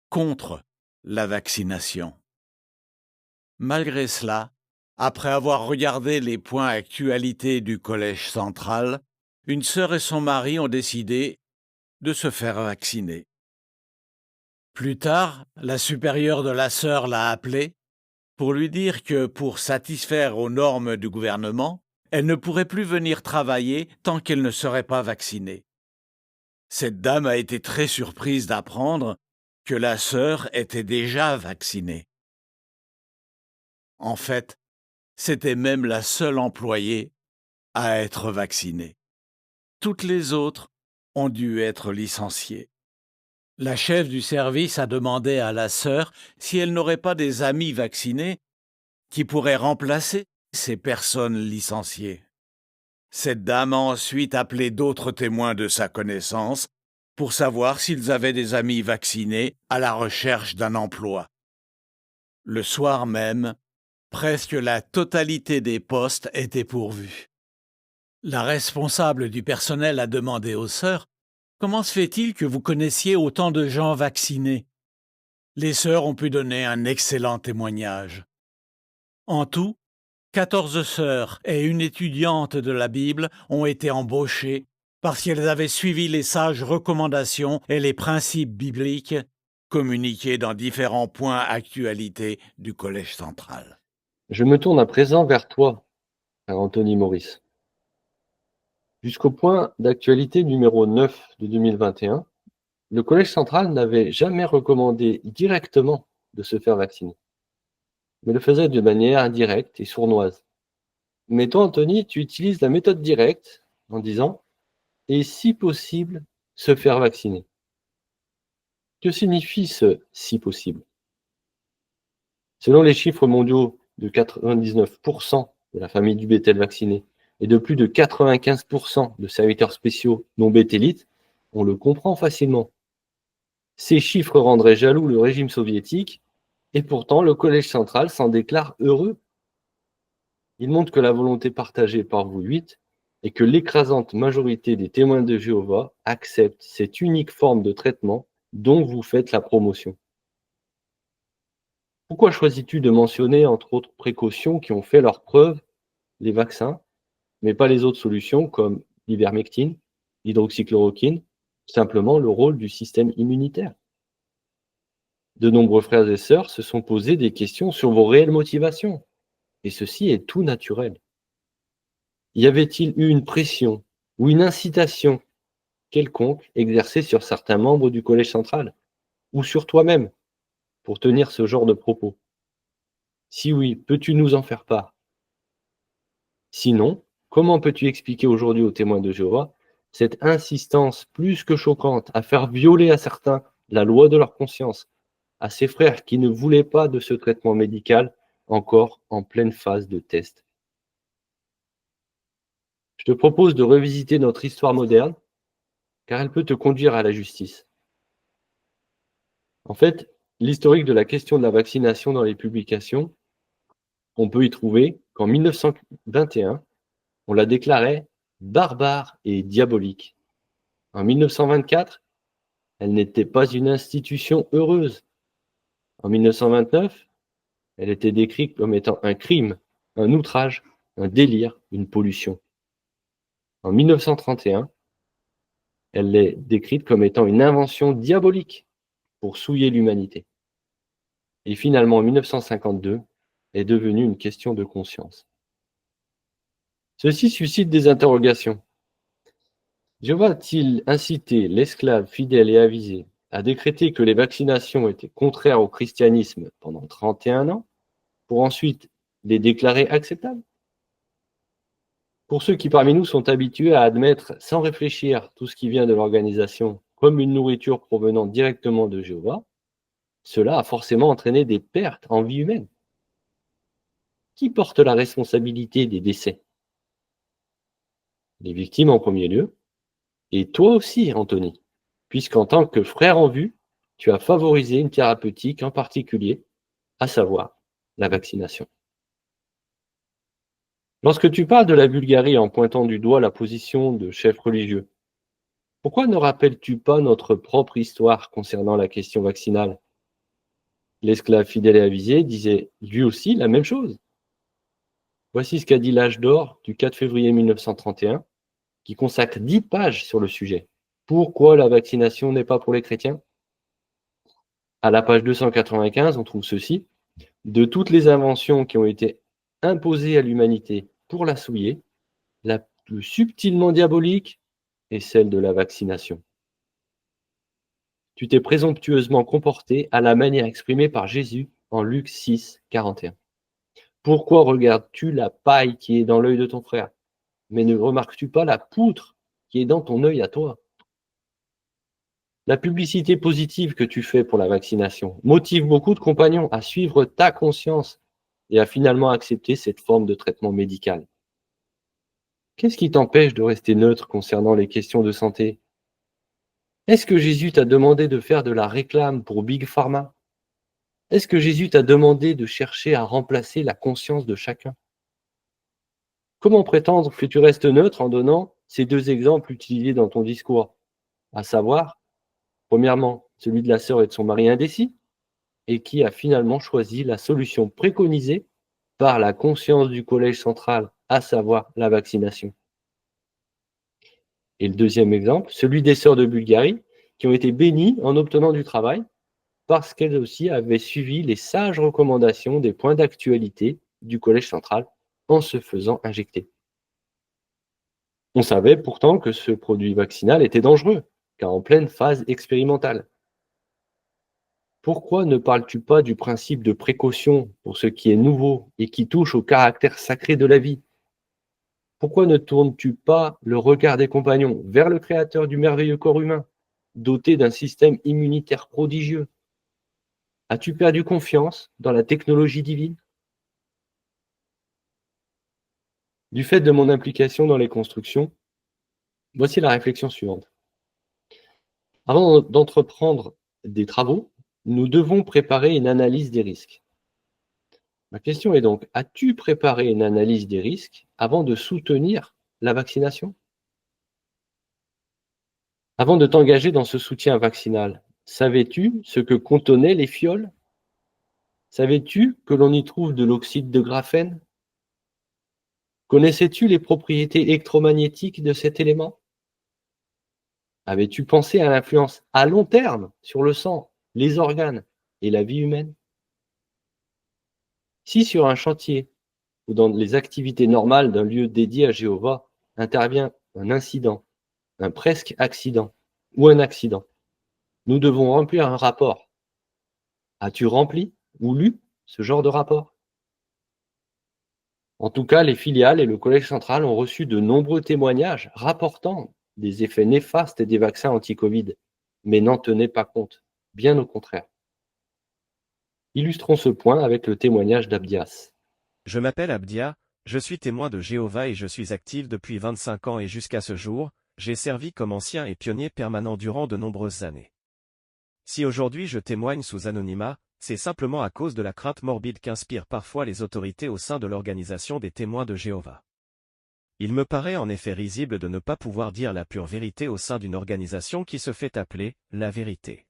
contre la vaccination. Malgré cela, après avoir regardé les points actualité du Collège central, une sœur et son mari ont décidé de se faire vacciner. Plus tard, la supérieure de la sœur l'a appelée pour lui dire que, pour satisfaire aux normes du gouvernement, elle ne pourrait plus venir travailler tant qu'elle ne serait pas vaccinée. Cette dame a été très surprise d'apprendre que la sœur était déjà vaccinée. En fait, c'était même la seule employée à être vaccinée. Toutes les autres ont dû être licenciées. La chef du service a demandé à la sœur si elle n'aurait pas des amis vaccinés qui pourraient remplacer ces personnes licenciées. Cette dame a ensuite appelé d'autres témoins de sa connaissance pour savoir s'ils avaient des amis vaccinés à la recherche d'un emploi. Le soir même, presque la totalité des postes étaient pourvus. La responsable du personnel a demandé aux sœurs « Comment se fait-il que vous connaissiez autant de gens vaccinés ?» Les sœurs ont pu donner un excellent témoignage. En tout, 14 sœurs et une étudiante de la Bible ont été embauchées parce qu'elles avaient suivi les sages recommandations et les principes bibliques communiqués dans différents points actualité du Collège central. Je me tourne à présent vers toi, Frère Anthony Maurice. Jusqu'au point d'actualité numéro 9 de 2021, le Collège central n'avait jamais recommandé directement de se faire vacciner, mais le faisait de manière indirecte et sournoise. Mais toi, Anthony, tu utilises la méthode directe en disant « et si possible, se faire vacciner ». Que signifie ce « si possible » ? Selon les chiffres mondiaux de 99% de la famille du bétail vacciné et de plus de 95% de serviteurs spéciaux non bétélites, on le comprend facilement. Ces chiffres rendraient jaloux le régime soviétique et pourtant le Collège central s'en déclare heureux. Il montre que la volonté partagée par vous 8 et que l'écrasante majorité des témoins de Jéhovah acceptent cette unique forme de traitement dont vous faites la promotion. Pourquoi choisis-tu de mentionner, entre autres précautions qui ont fait leurs preuves, les vaccins, mais pas les autres solutions comme l'ivermectine, l'hydroxychloroquine, simplement le rôle du système immunitaire? De nombreux frères et sœurs se sont posés des questions sur vos réelles motivations, et ceci est tout naturel. Y avait-il eu une pression ou une incitation quelconque exercée sur certains membres du Collège central, ou sur toi-même, pour tenir ce genre de propos? Si oui, peux-tu nous en faire part? Sinon, comment peux-tu expliquer aujourd'hui aux témoins de Jéhovah cette insistance plus que choquante à faire violer à certains la loi de leur conscience, à ces frères qui ne voulaient pas de ce traitement médical encore en pleine phase de test? Je te propose de revisiter notre histoire moderne, car elle peut te conduire à la justice. En fait, l'historique de la question de la vaccination dans les publications, on peut y trouver qu'en 1921, on la déclarait barbare et diabolique. En 1924, elle n'était pas une institution heureuse. En 1929, elle était décrite comme étant un crime, un outrage, un délire, une pollution. En 1931, elle est décrite comme étant une invention diabolique pour souiller l'humanité. Et finalement, en 1952, est devenue une question de conscience. Ceci suscite des interrogations. Jéhovah a-t-il incité l'esclave fidèle et avisé à décréter que les vaccinations étaient contraires au christianisme pendant 31 ans, pour ensuite les déclarer acceptables? Pour ceux qui parmi nous sont habitués à admettre sans réfléchir tout ce qui vient de l'organisation comme une nourriture provenant directement de Jéhovah, cela a forcément entraîné des pertes en vie humaine. Qui porte la responsabilité des décès? Les victimes en premier lieu, et toi aussi, Anthony, puisqu'en tant que frère en vue, tu as favorisé une thérapeutique en particulier, à savoir la vaccination. Lorsque tu parles de la Bulgarie en pointant du doigt la position de chef religieux, pourquoi ne rappelles-tu pas notre propre histoire concernant la question vaccinale? L'esclave fidèle et avisé disait lui aussi la même chose. Voici ce qu'a dit l'Âge d'or du 4 février 1931, qui consacre 10 pages sur le sujet. Pourquoi la vaccination n'est pas pour les chrétiens? À la page 295, on trouve ceci. De toutes les inventions qui ont été imposées à l'humanité pour la souiller, la plus subtilement diabolique est celle de la vaccination. Tu t'es présomptueusement comporté à la manière exprimée par Jésus en Luc 6, 41. Pourquoi regardes-tu la paille qui est dans l'œil de ton frère, mais ne remarques-tu pas la poutre qui est dans ton œil à toi? La publicité positive que tu fais pour la vaccination motive beaucoup de compagnons à suivre ta conscience et à finalement accepter cette forme de traitement médical. Qu'est-ce qui t'empêche de rester neutre concernant les questions de santé? Est-ce que Jésus t'a demandé de faire de la réclame pour Big Pharma? Est-ce que Jésus t'a demandé de chercher à remplacer la conscience de chacun? Comment prétendre que tu restes neutre en donnant ces deux exemples utilisés dans ton discours, à savoir, premièrement, celui de la sœur et de son mari indécis, et qui a finalement choisi la solution préconisée par la conscience du Collège central, à savoir la vaccination. Et le deuxième exemple, celui des sœurs de Bulgarie, qui ont été bénies en obtenant du travail, parce qu'elles aussi avaient suivi les sages recommandations des points d'actualité du Collège central en se faisant injecter. On savait pourtant que ce produit vaccinal était dangereux, car en pleine phase expérimentale. Pourquoi ne parles-tu pas du principe de précaution pour ce qui est nouveau et qui touche au caractère sacré de la vie? Pourquoi ne tournes-tu pas le regard des compagnons vers le créateur du merveilleux corps humain, doté d'un système immunitaire prodigieux? As-tu perdu confiance dans la technologie divine? Du fait de mon implication dans les constructions, voici la réflexion suivante. Avant d'entreprendre des travaux, nous devons préparer une analyse des risques. Ma question est donc, as-tu préparé une analyse des risques avant de soutenir la vaccination? Avant de t'engager dans ce soutien vaccinal, savais-tu ce que contenaient les fioles? Savais-tu que l'on y trouve de l'oxyde de graphène? Connaissais-tu les propriétés électromagnétiques de cet élément? Avais-tu pensé à l'influence à long terme sur le sang, les organes et la vie humaine? Si sur un chantier ou dans les activités normales d'un lieu dédié à Jéhovah intervient un incident, un presque accident ou un accident, nous devons remplir un rapport. As-tu rempli ou lu ce genre de rapport? En tout cas, les filiales et le Collège central ont reçu de nombreux témoignages rapportant des effets néfastes des vaccins anti-Covid, mais n'en tenaient pas compte, bien au contraire. Illustrons ce point avec le témoignage d'Abdias. Je m'appelle Abdia, je suis témoin de Jéhovah et je suis actif depuis 25 ans et jusqu'à ce jour, j'ai servi comme ancien et pionnier permanent durant de nombreuses années. Si aujourd'hui je témoigne sous anonymat, c'est simplement à cause de la crainte morbide qu'inspirent parfois les autorités au sein de l'organisation des témoins de Jéhovah. Il me paraît en effet risible de ne pas pouvoir dire la pure vérité au sein d'une organisation qui se fait appeler « la vérité ».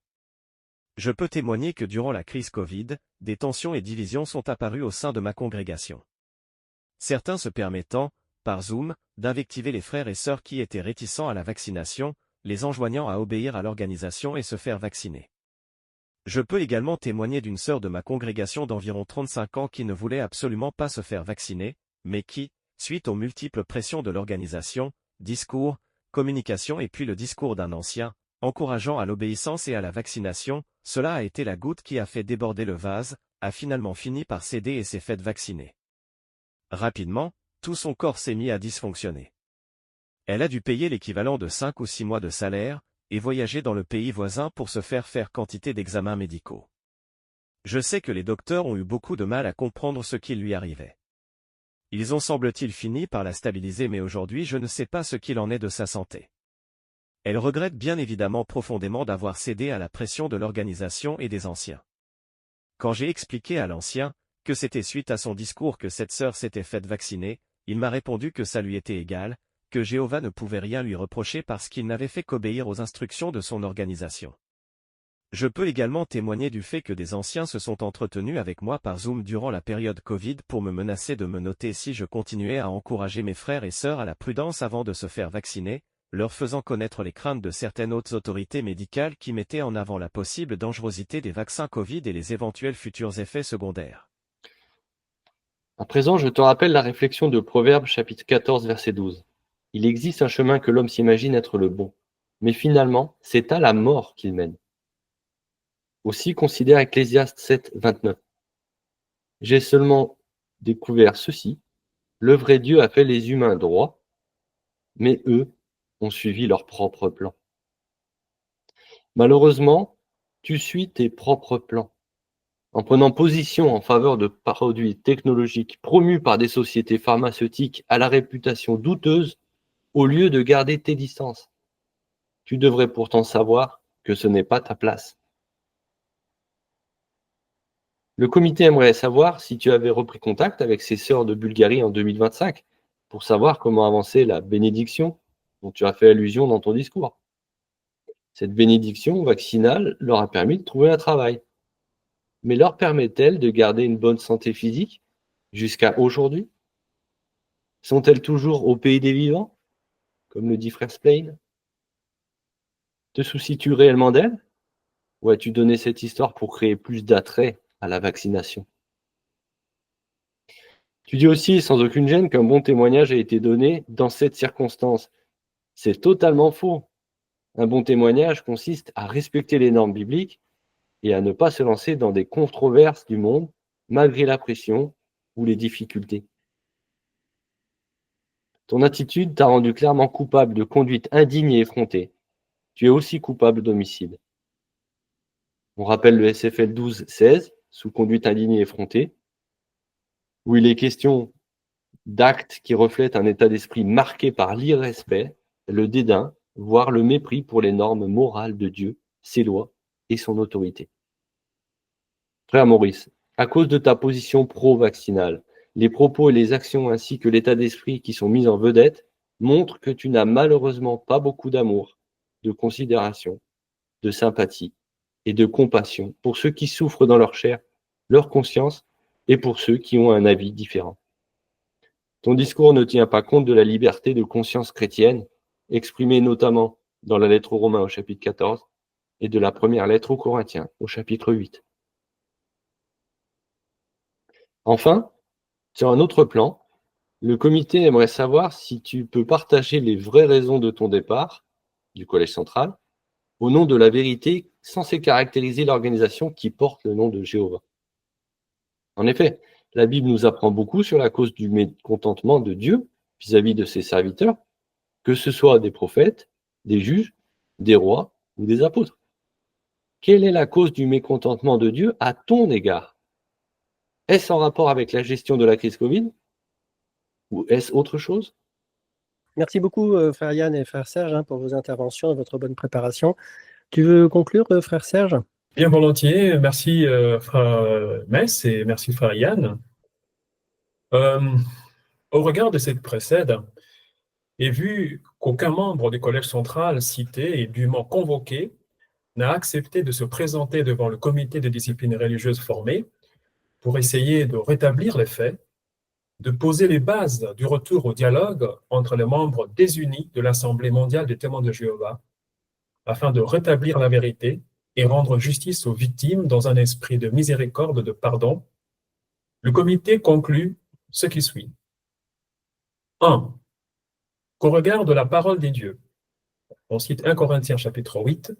Je peux témoigner que durant la crise Covid, des tensions et divisions sont apparues au sein de ma congrégation. Certains se permettant, par Zoom, d'invectiver les frères et sœurs qui étaient réticents à la vaccination, les enjoignant à obéir à l'organisation et se faire vacciner. Je peux également témoigner d'une sœur de ma congrégation d'environ 35 ans qui ne voulait absolument pas se faire vacciner, mais qui, suite aux multiples pressions de l'organisation, discours, communication et puis le discours d'un ancien, encourageant à l'obéissance et à la vaccination, cela a été la goutte qui a fait déborder le vase, a finalement fini par céder et s'est faite vacciner. Rapidement, tout son corps s'est mis à dysfonctionner. Elle a dû payer l'équivalent de 5 ou 6 mois de salaire, et voyager dans le pays voisin pour se faire quantité d'examens médicaux. Je sais que les docteurs ont eu beaucoup de mal à comprendre ce qui lui arrivait. Ils ont semble-t-il fini par la stabiliser mais aujourd'hui je ne sais pas ce qu'il en est de sa santé. Elle regrette bien évidemment profondément d'avoir cédé à la pression de l'organisation et des anciens. Quand j'ai expliqué à l'ancien que c'était suite à son discours que cette sœur s'était faite vacciner, il m'a répondu que ça lui était égal, que Jéhovah ne pouvait rien lui reprocher parce qu'il n'avait fait qu'obéir aux instructions de son organisation. Je peux également témoigner du fait que des anciens se sont entretenus avec moi par Zoom durant la période Covid pour me menacer de me noter si je continuais à encourager mes frères et sœurs à la prudence avant de se faire vacciner, leur faisant connaître les craintes de certaines hautes autorités médicales qui mettaient en avant la possible dangerosité des vaccins Covid et les éventuels futurs effets secondaires. À présent, je te rappelle la réflexion de Proverbes chapitre 14, verset 12. Il existe un chemin que l'homme s'imagine être le bon, mais finalement, c'est à la mort qu'il mène. Aussi considère Ecclésiaste 7, 29. J'ai seulement découvert ceci, le vrai Dieu a fait les humains droits, mais eux ont suivi leur propre plan. Malheureusement, tu suis tes propres plans. En prenant position en faveur de produits technologiques promus par des sociétés pharmaceutiques à la réputation douteuse, au lieu de garder tes distances. Tu devrais pourtant savoir que ce n'est pas ta place. Le comité aimerait savoir si tu avais repris contact avec ces sœurs de Bulgarie en 2025 pour savoir comment avancer la bénédiction dont tu as fait allusion dans ton discours. Cette bénédiction vaccinale leur a permis de trouver un travail. Mais leur permet-elle de garder une bonne santé physique jusqu'à aujourd'hui? Sont-elles toujours au pays des vivants, comme le dit Frère Splain? Te soucies-tu réellement d'elles? Ou as-tu donné cette histoire pour créer plus d'attrait à la vaccination? Tu dis aussi sans aucune gêne qu'un bon témoignage a été donné dans cette circonstance. C'est totalement faux. Un bon témoignage consiste à respecter les normes bibliques et à ne pas se lancer dans des controverses du monde, malgré la pression ou les difficultés. Ton attitude t'a rendu clairement coupable de conduite indigne et effrontée. Tu es aussi coupable d'homicide. On rappelle le SFL 12-16, sous conduite indigne et effrontée, où il est question d'actes qui reflètent un état d'esprit marqué par l'irrespect, le dédain, voire le mépris pour les normes morales de Dieu, ses lois et son autorité. Frère Maurice, à cause de ta position pro-vaccinale, les propos et les actions ainsi que l'état d'esprit qui sont mis en vedette montrent que tu n'as malheureusement pas beaucoup d'amour, de considération, de sympathie et de compassion pour ceux qui souffrent dans leur chair, leur conscience et pour ceux qui ont un avis différent. Ton discours ne tient pas compte de la liberté de conscience chrétienne, exprimée notamment dans la lettre aux Romains au chapitre 14 et de la première lettre aux Corinthiens au chapitre 8. Enfin, sur un autre plan, le comité aimerait savoir si tu peux partager les vraies raisons de ton départ du Collège central au nom de la vérité censée caractériser l'organisation qui porte le nom de Jéhovah. En effet, la Bible nous apprend beaucoup sur la cause du mécontentement de Dieu vis-à-vis de ses serviteurs, que ce soit des prophètes, des juges, des rois ou des apôtres. Quelle est la cause du mécontentement de Dieu à ton égard? Est-ce en rapport avec la gestion de la crise Covid? Ou est-ce autre chose? Merci beaucoup, frère Yann et frère Serge, pour vos interventions et votre bonne préparation. Tu veux conclure, frère Serge? Bien volontiers, merci frère Mess et merci frère Yann. Au regard de cette précède, et vu qu'aucun membre du Collège central cité et dûment convoqué n'a accepté de se présenter devant le comité de discipline religieuse formé pour essayer de rétablir les faits, de poser les bases du retour au dialogue entre les membres désunis de l'Assemblée mondiale des témoins de Jéhovah, afin de rétablir la vérité et rendre justice aux victimes dans un esprit de miséricorde, de pardon, le comité conclut ce qui suit. 1. Qu'au regard de la parole des dieux, on cite 1 Corinthiens chapitre 8,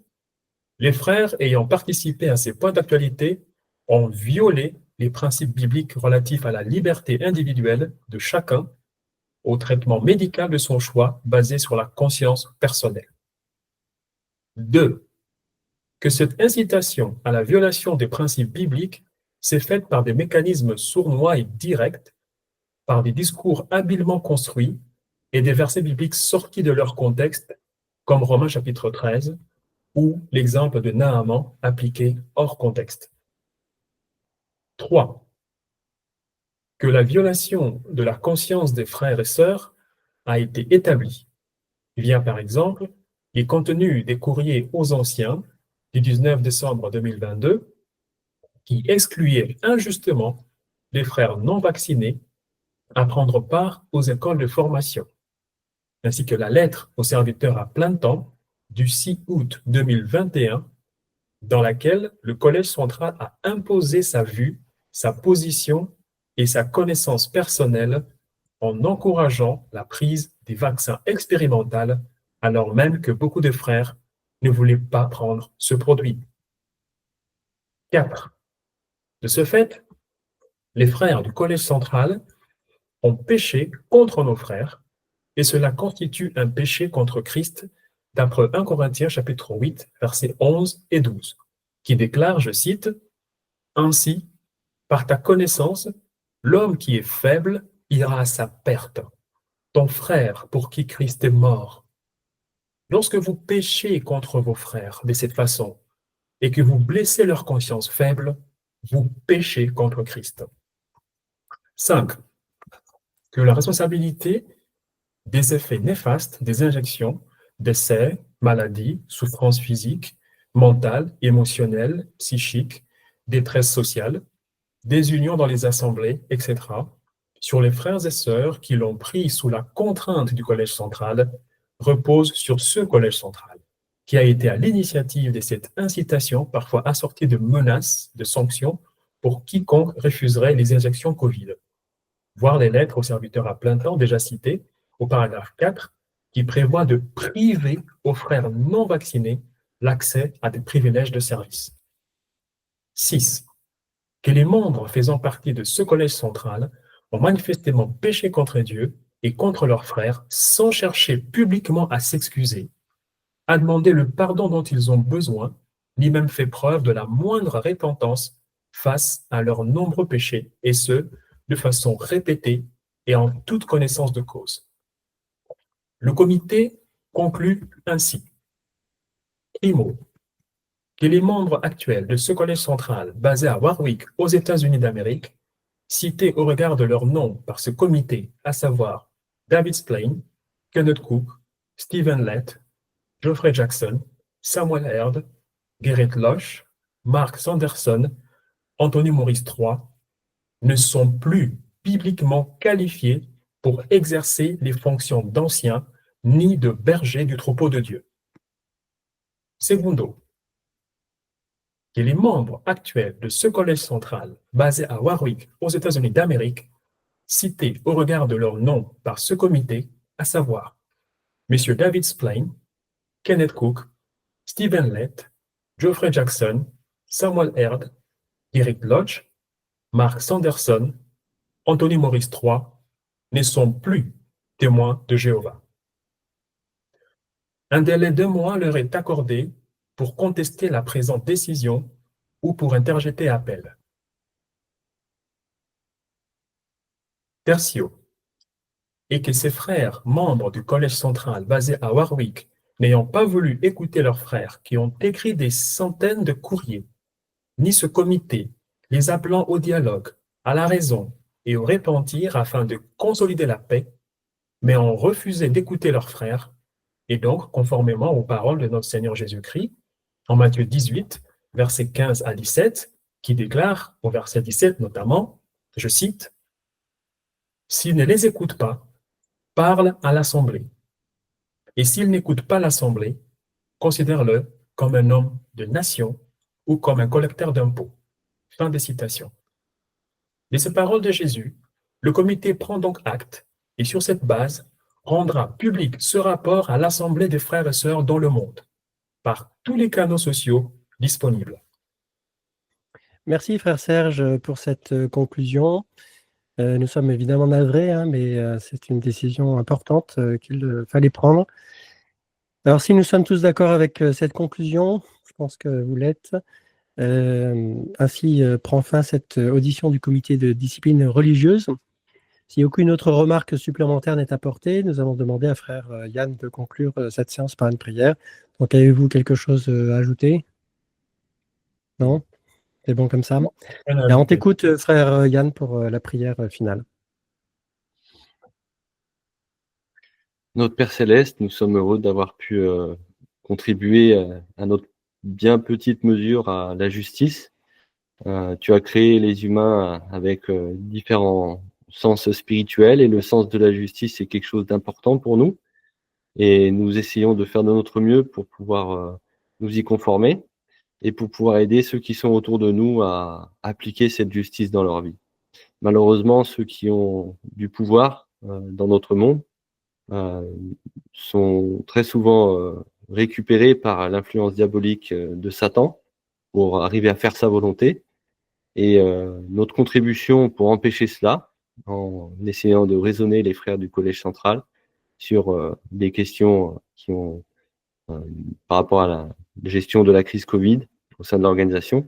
les frères ayant participé à ces points d'actualité ont violé les principes bibliques relatifs à la liberté individuelle de chacun au traitement médical de son choix basé sur la conscience personnelle. 2. Que cette incitation à la violation des principes bibliques s'est faite par des mécanismes sournois et directs, par des discours habilement construits et des versets bibliques sortis de leur contexte, comme Romains chapitre 13, ou l'exemple de Naaman appliqué hors contexte. 3. Que la violation de la conscience des frères et sœurs a été établie via, par exemple, les contenus des courriers aux anciens du 19 décembre 2022 qui excluaient injustement les frères non vaccinés à prendre part aux écoles de formation, ainsi que la lettre aux serviteurs à plein temps du 6 août 2021 dans laquelle le Collège central a imposé sa vue, sa position et sa connaissance personnelle en encourageant la prise des vaccins expérimentaux alors même que beaucoup de frères ne voulaient pas prendre ce produit. 4. De ce fait, les frères du Collège central ont péché contre nos frères et cela constitue un péché contre Christ d'après 1 Corinthiens chapitre 8, versets 11 et 12, qui déclare, je cite, « Ainsi, par ta connaissance, l'homme qui est faible ira à sa perte, ton frère pour qui Christ est mort. Lorsque vous péchez contre vos frères de cette façon et que vous blessez leur conscience faible, vous péchez contre Christ. » 5. Que la responsabilité des effets néfastes des injections, décès, maladies, souffrances physiques, mentales, émotionnelles, psychiques, détresse sociale, désunion dans les assemblées, etc., sur les frères et sœurs qui l'ont pris sous la contrainte du Collège central, repose sur ce Collège central, qui a été à l'initiative de cette incitation, parfois assortie de menaces, de sanctions, pour quiconque refuserait les injections Covid. Voir les lettres aux serviteurs à plein temps déjà citées au paragraphe 4 qui prévoit de priver aux frères non vaccinés l'accès à des privilèges de service. 6. Que les membres faisant partie de ce collège central ont manifestement péché contre Dieu et contre leurs frères sans chercher publiquement à s'excuser, à demander le pardon dont ils ont besoin, ni même fait preuve de la moindre repentance face à leurs nombreux péchés, et ce, de façon répétée et en toute connaissance de cause. Le comité conclut ainsi. Primo, que les membres actuels de ce collège central basé à Warwick, aux États-Unis d'Amérique, cités au regard de leur nom par ce comité, à savoir David Splane, Kenneth Cook, Stephen Lett, Geoffrey Jackson, Samuel Herd, Gerrit Loch, Mark Sanderson, Anthony Maurice III, ne sont plus bibliquement qualifiés pour exercer les fonctions d'anciens ni de bergers du troupeau de Dieu. Secundo, que les membres actuels de ce collège central, basé à Warwick, aux États-Unis d'Amérique, cités au regard de leur nom par ce comité, à savoir M. David Splane, Kenneth Cook, Stephen Lett, Geoffrey Jackson, Samuel Herd, Eric Lodge, Mark Sanderson, Anthony Maurice III, ne sont plus témoins de Jéhovah. Un délai de 2 mois leur est accordé pour contester la présente décision ou pour interjeter appel. Tertio, et que ses frères, membres du collège central basé à Warwick, n'ayant pas voulu écouter leurs frères qui ont écrit des centaines de courriers, ni ce comité, les appelant au dialogue, à la raison et au repentir afin de consolider la paix, mais ont refusé d'écouter leurs frères, et donc, conformément aux paroles de notre Seigneur Jésus-Christ, en Matthieu 18, versets 15 à 17, qui déclare, au verset 17 notamment, je cite, « S'ils ne les écoutent pas, parle à l'assemblée. Et s'ils n'écoutent pas l'assemblée, considère-le comme un homme de nation ou comme un collecteur d'impôts. » Fin de citation. De ces paroles de Jésus, le comité prend donc acte et sur cette base, rendra public ce rapport à l'Assemblée des frères et sœurs dans le monde, par tous les canaux sociaux disponibles. Merci frère Serge pour cette conclusion. Nous sommes évidemment navrés, hein, mais c'est une décision importante qu'il fallait prendre. Alors si nous sommes tous d'accord avec cette conclusion, je pense que vous l'êtes, ainsi prend fin cette audition du comité de discipline religieuse. Si aucune autre remarque supplémentaire n'est apportée, nous allons demander à frère Yann de conclure cette séance par une prière. Donc avez-vous quelque chose à ajouter? Non? C'est bon comme ça? Et on t'écoute, frère Yann, pour la prière finale. Notre Père Céleste, nous sommes heureux d'avoir pu contribuer à notre bien petite mesure à la justice. Tu as créé les humains avec différents sens spirituel, et le sens de la justice est quelque chose d'important pour nous, et nous essayons de faire de notre mieux pour pouvoir nous y conformer et pour pouvoir aider ceux qui sont autour de nous à appliquer cette justice dans leur vie. Malheureusement, ceux qui ont du pouvoir dans notre monde sont très souvent récupérés par l'influence diabolique de Satan pour arriver à faire sa volonté, et notre contribution pour empêcher cela, en essayant de raisonner les frères du Collège central sur des questions qui ont par rapport à la gestion de la crise Covid au sein de l'organisation,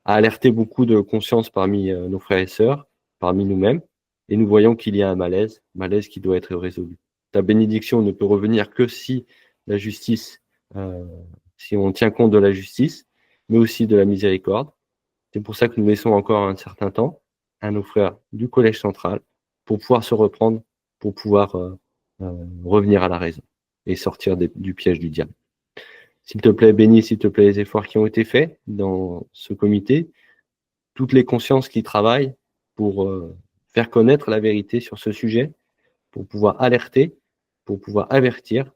a alerté beaucoup de conscience parmi nos frères et sœurs, parmi nous-mêmes, et nous voyons qu'il y a un malaise qui doit être résolu. Ta bénédiction ne peut revenir que si la justice, si on tient compte de la justice, mais aussi de la miséricorde. C'est pour ça que nous laissons encore un certain temps à nos frères du Collège central pour pouvoir se reprendre, pour pouvoir revenir à la raison et sortir du piège du diable. S'il te plaît, bénis, s'il te plaît, les efforts qui ont été faits dans ce comité, toutes les consciences qui travaillent pour faire connaître la vérité sur ce sujet, pour pouvoir alerter, pour pouvoir avertir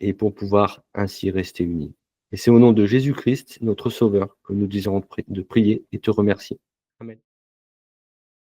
et pour pouvoir ainsi rester unis. Et c'est au nom de Jésus-Christ, notre Sauveur, que nous désirons de prier et te remercier. Amen.